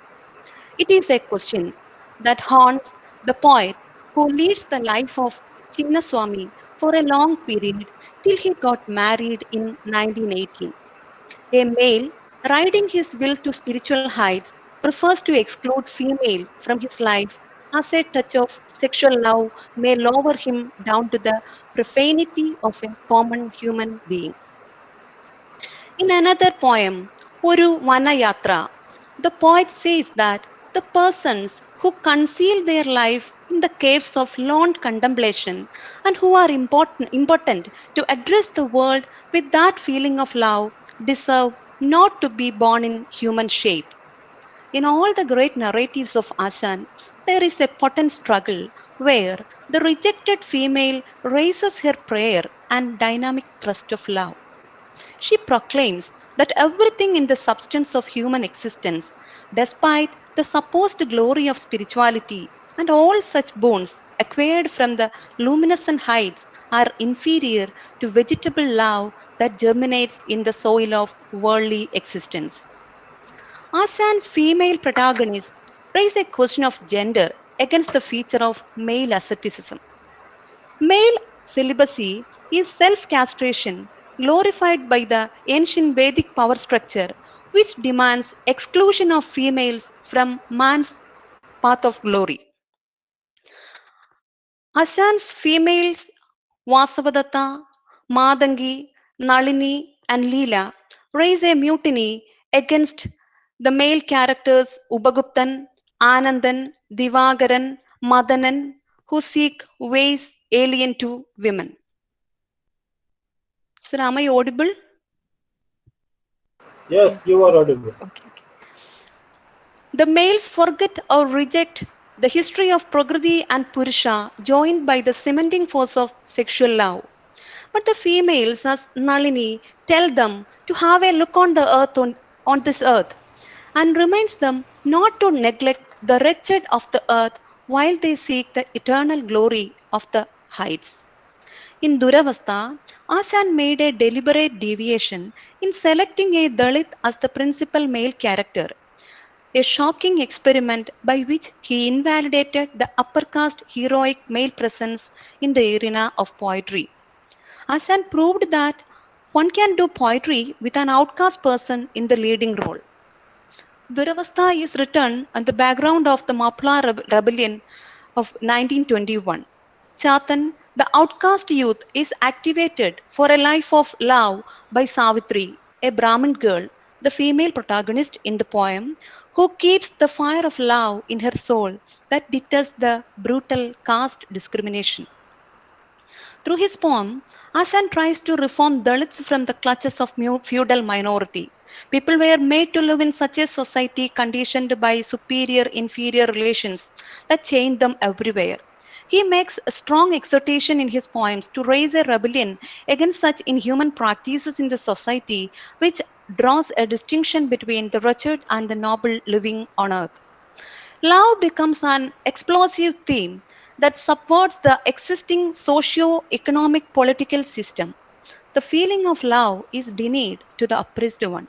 It is a question that haunts the poet who leads the life of Chinnaswamy for a long period till he got married in 1918. A male riding his will to spiritual heights prefers to exclude female from his life as a touch of sexual love may lower him down to the profanity of a common human being. In another poem, Oru Vanayatra, the poet says that the persons who conceal their life in the caves of lone contemplation and who are important to address the world with that feeling of love deserve not to be born in human shape. In all the great narratives of Ashan, there is a potent struggle where the rejected female raises her prayer and dynamic thrust of love. She proclaims that everything in the substance of human existence, despite the supposed glory of spirituality and all such boons acquired from the luminescent heights, are inferior to vegetable love that germinates in the soil of worldly existence. Ashan's female protagonists raise a question of gender against the feature of male asceticism. Male celibacy is self castration glorified by the ancient Vedic power structure, which demands exclusion of females from man's path of glory. Ashan's females, Vasavadatta, Madangi, Nalini, and Leela, raise a mutiny against the male characters Ubaguptan, Anandan, Divagaran, Madanan, who seek ways alien to women. Sir, am I audible? Yes, you are audible. The males forget or reject the history of Prakriti and Purusha joined by the cementing force of sexual love. But the females, as Nalini, tell them to have a look on the earth on this earth and reminds them not to neglect the wretched of the earth while they seek the eternal glory of the heights. In Duravastha, Ashan made a deliberate deviation in selecting a Dalit as the principal male character, a shocking experiment by which he invalidated the upper caste heroic male presence in the arena of poetry. Ashan proved that one can do poetry with an outcast person in the leading role. Duravastha is written on the background of the Mapla rebellion of 1921. Chatan, the outcast youth, is activated for a life of love by Savitri, a Brahmin girl, the female protagonist in the poem, who keeps the fire of love in her soul that deters the brutal caste discrimination. Through his poem, Asan tries to reform Dalits from the clutches of feudal minority. People were made to live in such a society conditioned by superior-inferior relations that chained them everywhere. He makes a strong exhortation in his poems to raise a rebellion against such inhuman practices in the society, which draws a distinction between the wretched and the noble living on earth. Love becomes an explosive theme that subverts the existing socio-economic political system. The feeling of love is denied to the oppressed one.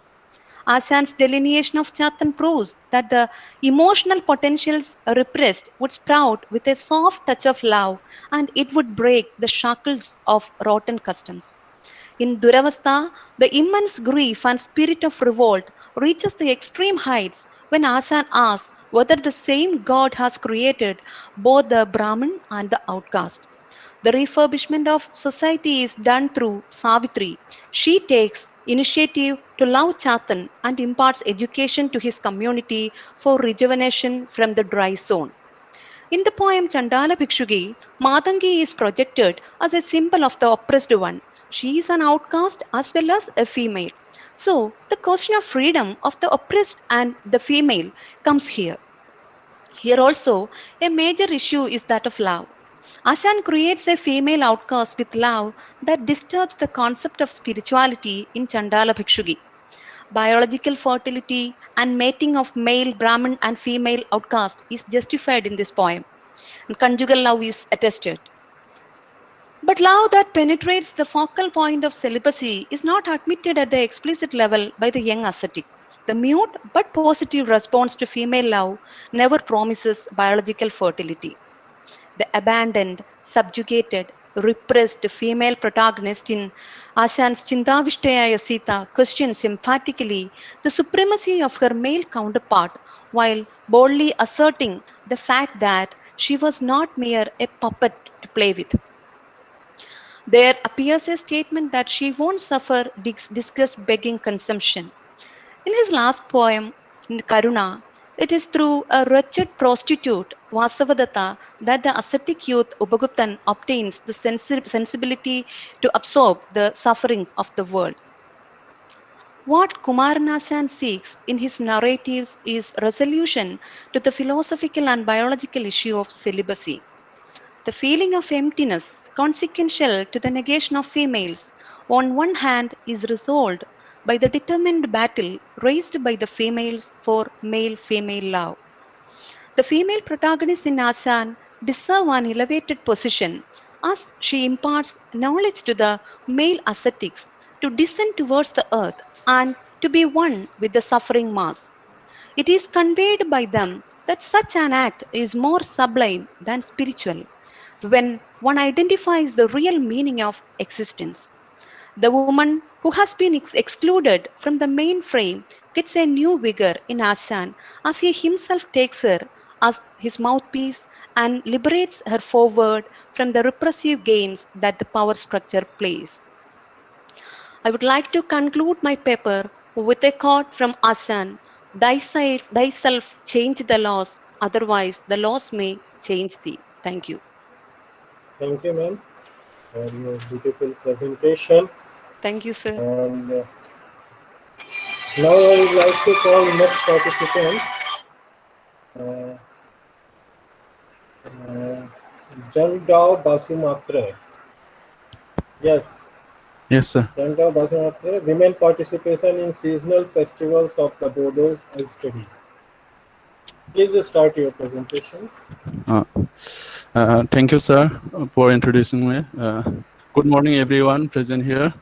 Asan's delineation of Chatan proves that the emotional potentials repressed would sprout with a soft touch of love, and it would break the shackles of rotten customs. In Duravastha, the immense grief and spirit of revolt reaches the extreme heights when Asan asks whether the same God has created both the Brahmin and the outcast. The refurbishment of society is done through Savitri. She takes initiative to love Chatan and imparts education to his community for rejuvenation from the dry zone. In the poem Chandala Bhikshugi, Matangi is projected as a symbol of the oppressed one. She is an outcast as well as a female. So, the question of freedom of the oppressed and the female comes here. Here also, a major issue is that of love. Asan creates a female outcast with love that disturbs the concept of spirituality in Chandala Bhikshugi. Biological fertility and mating of male Brahmin and female outcast is justified in this poem, and conjugal love is attested. But love that penetrates the focal point of celibacy is not admitted at the explicit level by the young ascetic. The mute but positive response to female love never promises biological fertility. The abandoned, subjugated, repressed female protagonist in Asan's Chindavishtaya Sita questions emphatically the supremacy of her male counterpart while boldly asserting the fact that she was not mere a puppet to play with. There appears a statement that she won't suffer disgust begging consumption. In his last poem, Karuna, it is through a wretched prostitute, Vasavadatta, that the ascetic youth Upaguptan obtains the sensibility to absorb the sufferings of the world. What Kumaranasan seeks in his narratives is resolution to the philosophical and biological issue of celibacy. The feeling of emptiness, consequential to the negation of females, on one hand is resolved by the determined battle raised by the females for male-female love. The female protagonists in Asan deserve an elevated position as she imparts knowledge to the male ascetics to descend towards the earth and to be one with the suffering mass. It is conveyed by them that such an act is more sublime than spiritual when one identifies the real meaning of existence. The woman who has been excluded from the main frame gets a new vigor in Asan as he himself takes her as his mouthpiece and liberates her forward from the repressive games that the power structure plays. I would like to conclude my paper with a quote from Asan: thyself change the laws, otherwise the laws may change thee. Thank you. Thank you, ma'am, for your beautiful presentation. Thank you, sir. And now I would like to call next participant, Jangdao Basumatre. Yes. Yes, sir. Jangdao Basumatre, women participation in seasonal festivals of the Bodos as study. Please start your presentation. Thank you, sir, for introducing me. Good morning, everyone present here.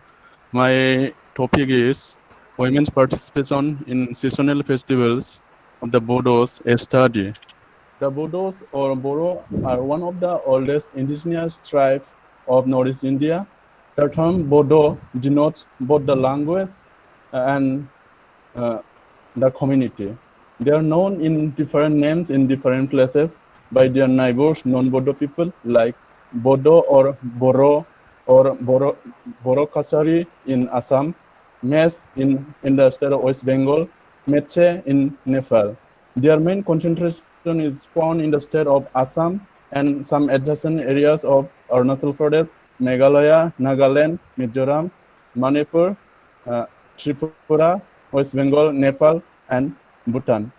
My topic is women's participation in seasonal festivals of the Bodos, a study. The Bodos or Boro are one of the oldest indigenous tribes of Northeast India. The term Bodo denotes both the language and the community. They are known in different names in different places by their neighbors, non-Bodo people like Bodo or Boro or Boro Kasari in Assam, Mes in the state of West Bengal, Meche in Nepal. Their main concentration is found in the state of Assam and some adjacent areas of Arunachal Pradesh, Meghalaya, Nagaland, Mizoram, Manipur, Tripura, West Bengal, Nepal, and Bhutan.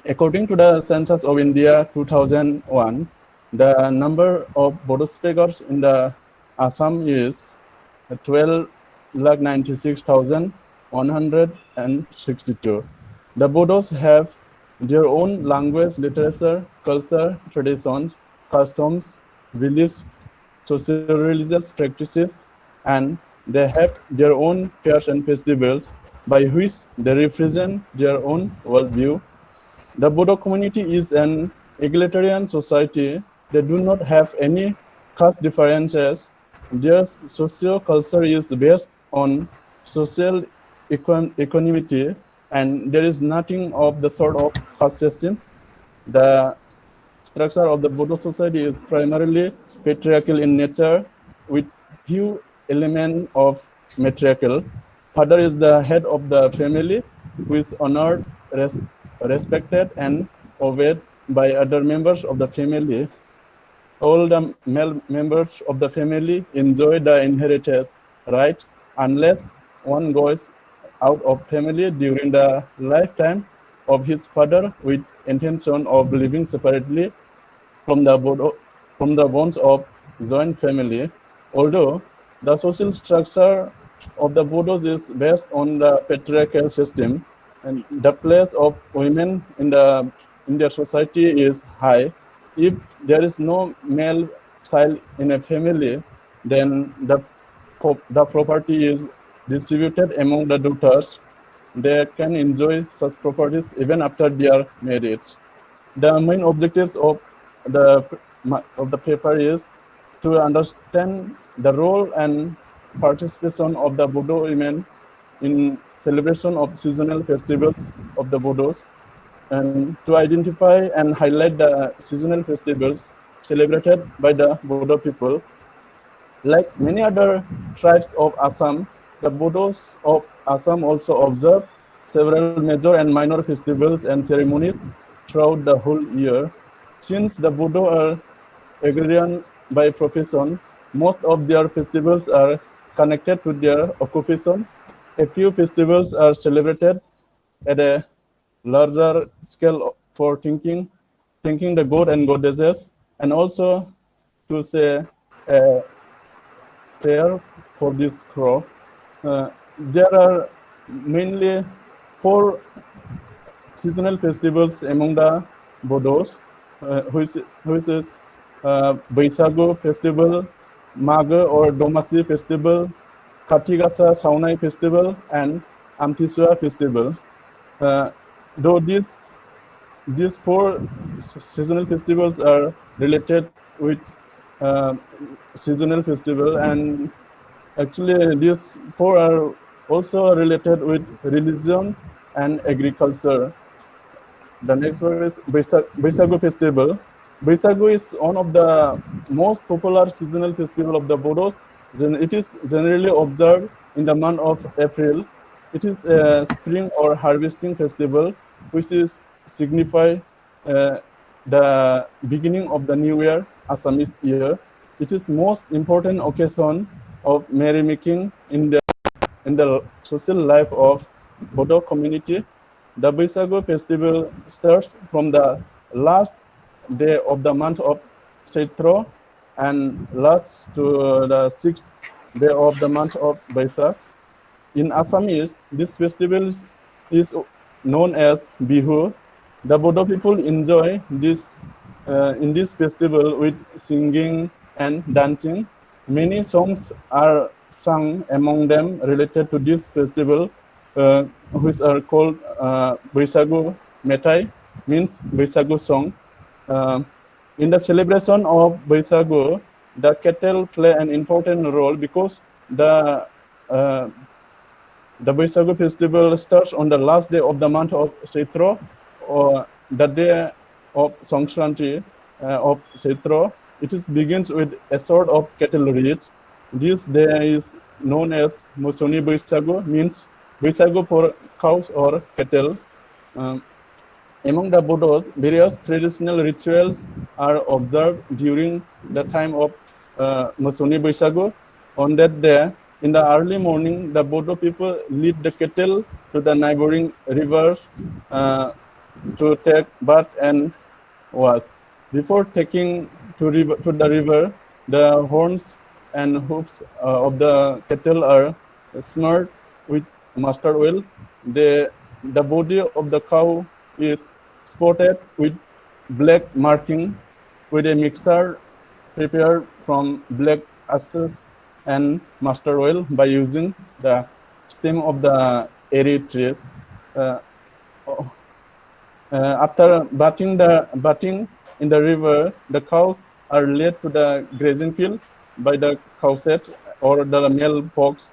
According to the Census of India 2001, the number of Bodo speakers in the Assam is 12,96,162. The Bodos have their own language, literature, culture, traditions, customs, beliefs, socio-religious practices, and they have their own fairs and festivals by which they represent their own worldview. The Bodo community is an egalitarian society. They do not have any caste differences. Their socio-culture is based on social equanimity, and there is nothing of the sort of caste system. The structure of the Bodo society is primarily patriarchal in nature, with few elements of matriarchal. Father is the head of the family, who is honored, respected, and obeyed by other members of the family. All the male members of the family enjoy the inheritance right unless one goes out of family during the lifetime of his father with intention of living separately from the bonds of joint family. Although the social structure of the Bodos is based on the patriarchal system, and the place of women in their society is high. If there is no male child in a family, then the property is distributed among the daughters. They can enjoy such properties even after their marriage. The main objectives of the paper is to understand the role and participation of the Bodo women in celebration of seasonal festivals of the Bodos, and to identify and highlight the seasonal festivals celebrated by the Bodo people. Like many other tribes of Assam, the Bodos of Assam also observe several major and minor festivals and ceremonies throughout the whole year. Since the Bodo are agrarian by profession, most of their festivals are connected to their occupation. A few festivals are celebrated at a larger scale for thanking the god and goddesses, and also to say a prayer for this crop. There are mainly 4 seasonal festivals among the Bodos, which is Baisago festival, Maga or Domasi festival, Katigasa Saunai festival, and Amtisua festival. Though these 4 seasonal festivals are related with seasonal festival, and actually these 4 are also related with religion and agriculture. The next one is Baisago festival. Baisago is one of the most popular seasonal festival of the Bodos. It is generally observed in the month of April. It is a spring or harvesting festival, which is signify the beginning of the new year, Assamese year. It is most important occasion of merrymaking in the social life of Bodo community. The Baisago festival starts from the last day of the month of Chaitra and lasts to the 6th day of the month of Baisakh. In Assamese, this festival is known as Bihu. The Bodo people enjoy this in this festival with singing and dancing. Many songs are sung among them related to this festival, which are called Baisago Metai, means Baisago song. In the celebration of Baisago, the cattle play an important role because the Baisago festival starts on the last day of the month of Chaitra, or the day of Sankranti of Chaitra. It begins with a sort of cattle race. This day is known as Mosoni Baisago, means Baisagu for cows or cattle. Um, Among the Bodos, various traditional rituals are observed during the time of Mosoni Baisagu. On that day, in the early morning, the Bodo people lead the cattle to the neighboring rivers to take bath and wash. Before taking to the river, the horns and hoofs of the cattle are smeared with mustard oil. The body of the cow is spotted with black marking with a mixture prepared from black ashes and mustard oil by using the stem of the eri trees. After bathing in the river, the cows are led to the grazing field by the cowshed or the male folks,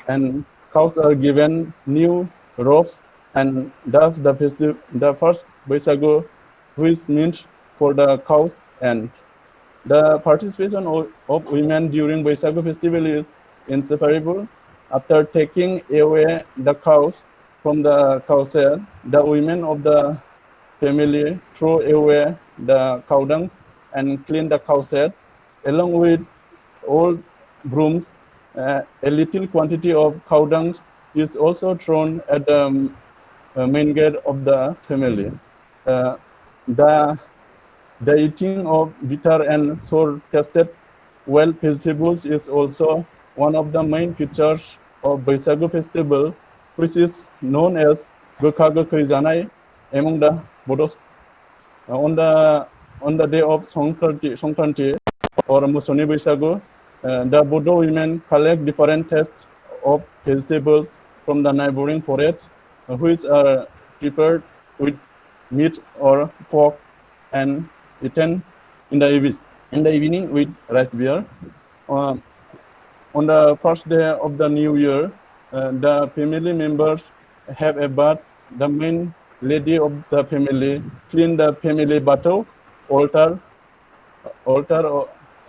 and cows are given new robes, and thus the first Baisagu, which means for the cows, and the participation of women during Baisagu festival is inseparable. After taking away the cows from the cowshed, the women of the family throw away the cow dung and clean the cowshed. Along with old brooms, a little quantity of cow dung is also thrown at the main gate of the family. The eating of bitter and sour-tasted wild vegetables is also one of the main features of Baisagu festival, which is known as Gokha Gokhai Janai among the Bodos. On the day of Songkranti or Mosoni Baisagu, the Bodo women collect different types of vegetables from the neighboring forests, which are prepared with meat or pork and eaten in the evening with rice beer. On the first day of the new year, the family members have a bath. The main lady of the family clean the family battle, altar,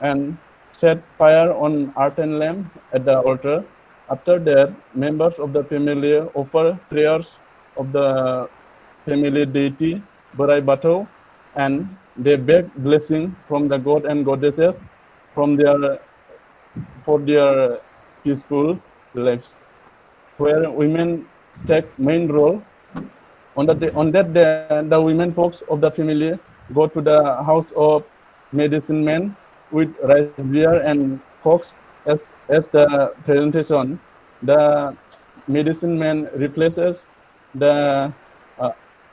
and set fire on earthen lamp at the altar. After that, members of the family offer prayers of the family deity, Barai Batau, and they beg blessing from the god and goddesses for their peaceful lives, where women take main role. On that day, the women folks of the family go to the house of medicine man with rice beer and cokes as the presentation. The medicine man replaces the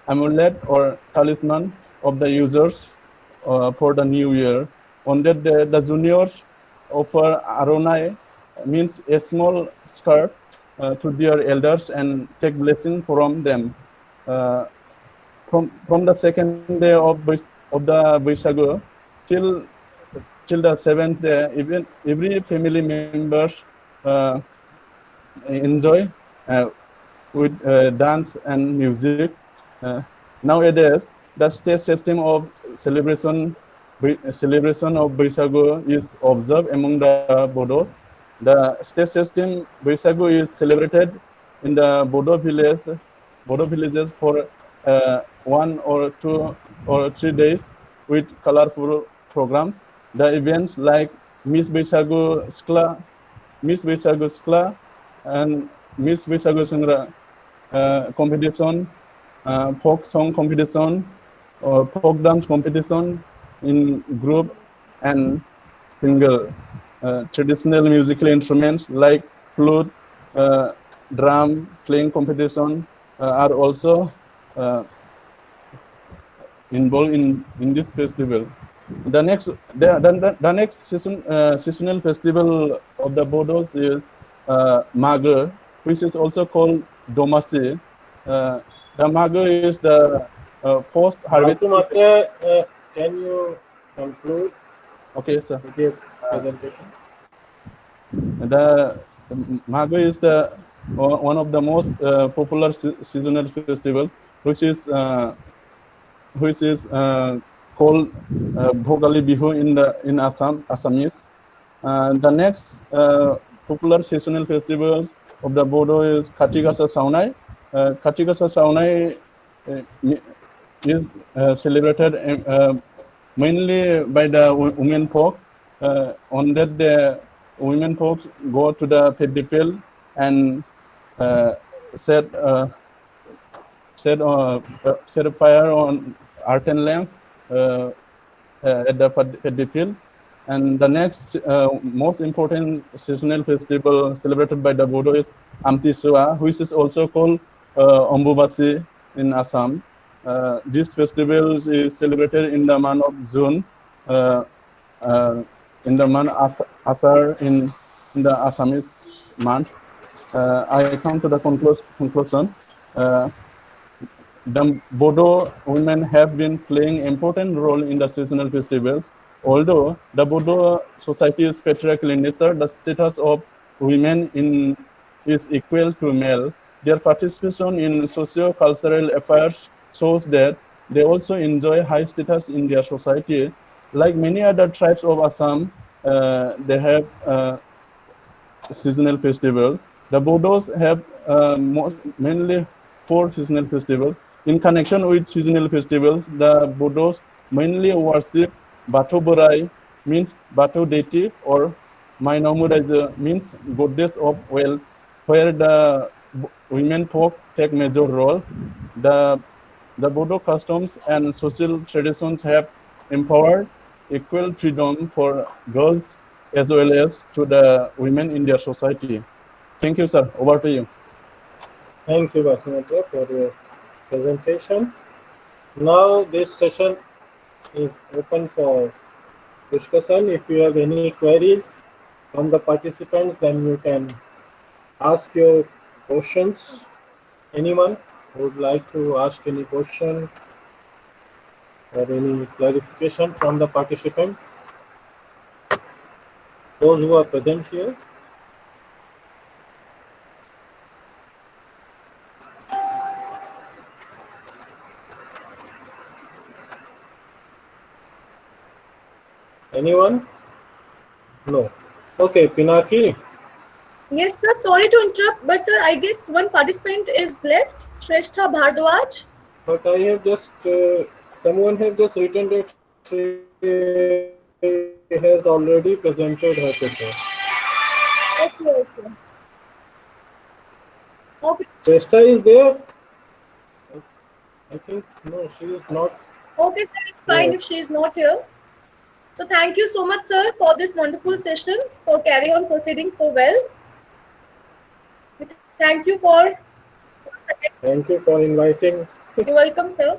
amulet or talisman of the users for the new year. On that day, the juniors offer aronai, means a small skirt, to their elders and take blessing from them. From the second day of the Baisagu till the seventh day, even every family members enjoy with dance and music. Nowadays, the state system of celebration of Baisagu is observed among the Bodos. The state system Baisagu is celebrated in the Bodo villages for 1 or 2 or 3 days with colorful programs. The events like Miss Baisagu Skla, and Miss Baisagu Sangra competition, folk song competition, or folk dance competition in group and single. Traditional musical instruments like flute, drum playing competition are also involved in this festival. The next seasonal festival of the Bodos is Maga, which is also called Domasi. The Maga is the post-harvest. Can you conclude? Okay, sir. With your presentation. The Maga is the one of the most popular seasonal festival, which is called Bhogali Bihu in Assamese. The next popular seasonal festival of the Bodo is Katigasa Saunai. Katigasa Saunai is celebrated mainly by the women folk. On that day, women folks go to the paddy field and set a fire on earthen lamp at the paddy field. And the next most important seasonal festival celebrated by the Bodo is Amtisua, which is also called Ombubasi in Assam. This festival is celebrated in the month of June, in the month Asar in the Assamese month. I come to the conclusion. The Bodo women have been playing an important role in the seasonal festivals. Although the Bodo society is patriarchal in nature, the status of women is equal to male. Their participation in socio-cultural affairs shows that they also enjoy high status in their society. Like many other tribes of Assam, they have seasonal festivals. The Bodos have mainly 4 seasonal festivals. In connection with seasonal festivals, the Bodos mainly worship Batu Borai, means Batu deity, or Mainamuraja, means goddess of wealth, where the women folk take major role. The Bodo customs and social traditions have empowered equal freedom for girls as well as to the women in their society. Thank you, sir. Over to you. Thank you, Basmati, for your presentation. Now this session is open for discussion. If you have any queries from the participants, then you can ask your questions. Anyone who would like to ask any question or any clarification from the participant? Those who are present here. Anyone? No. Okay, Pinaki. Yes, sir. Sorry to interrupt, but sir, I guess one participant is left, Shrestha Bhardwaj. But I have just, someone have just written that she has already presented her paper. Okay. Okay. Shrestha is there? I think, no, she is not. Okay, sir, it's fine Yeah. if she is not here. So thank you so much, sir, for this wonderful session, for carry on proceeding so well. Thank you for Thank you for inviting. You're welcome, sir.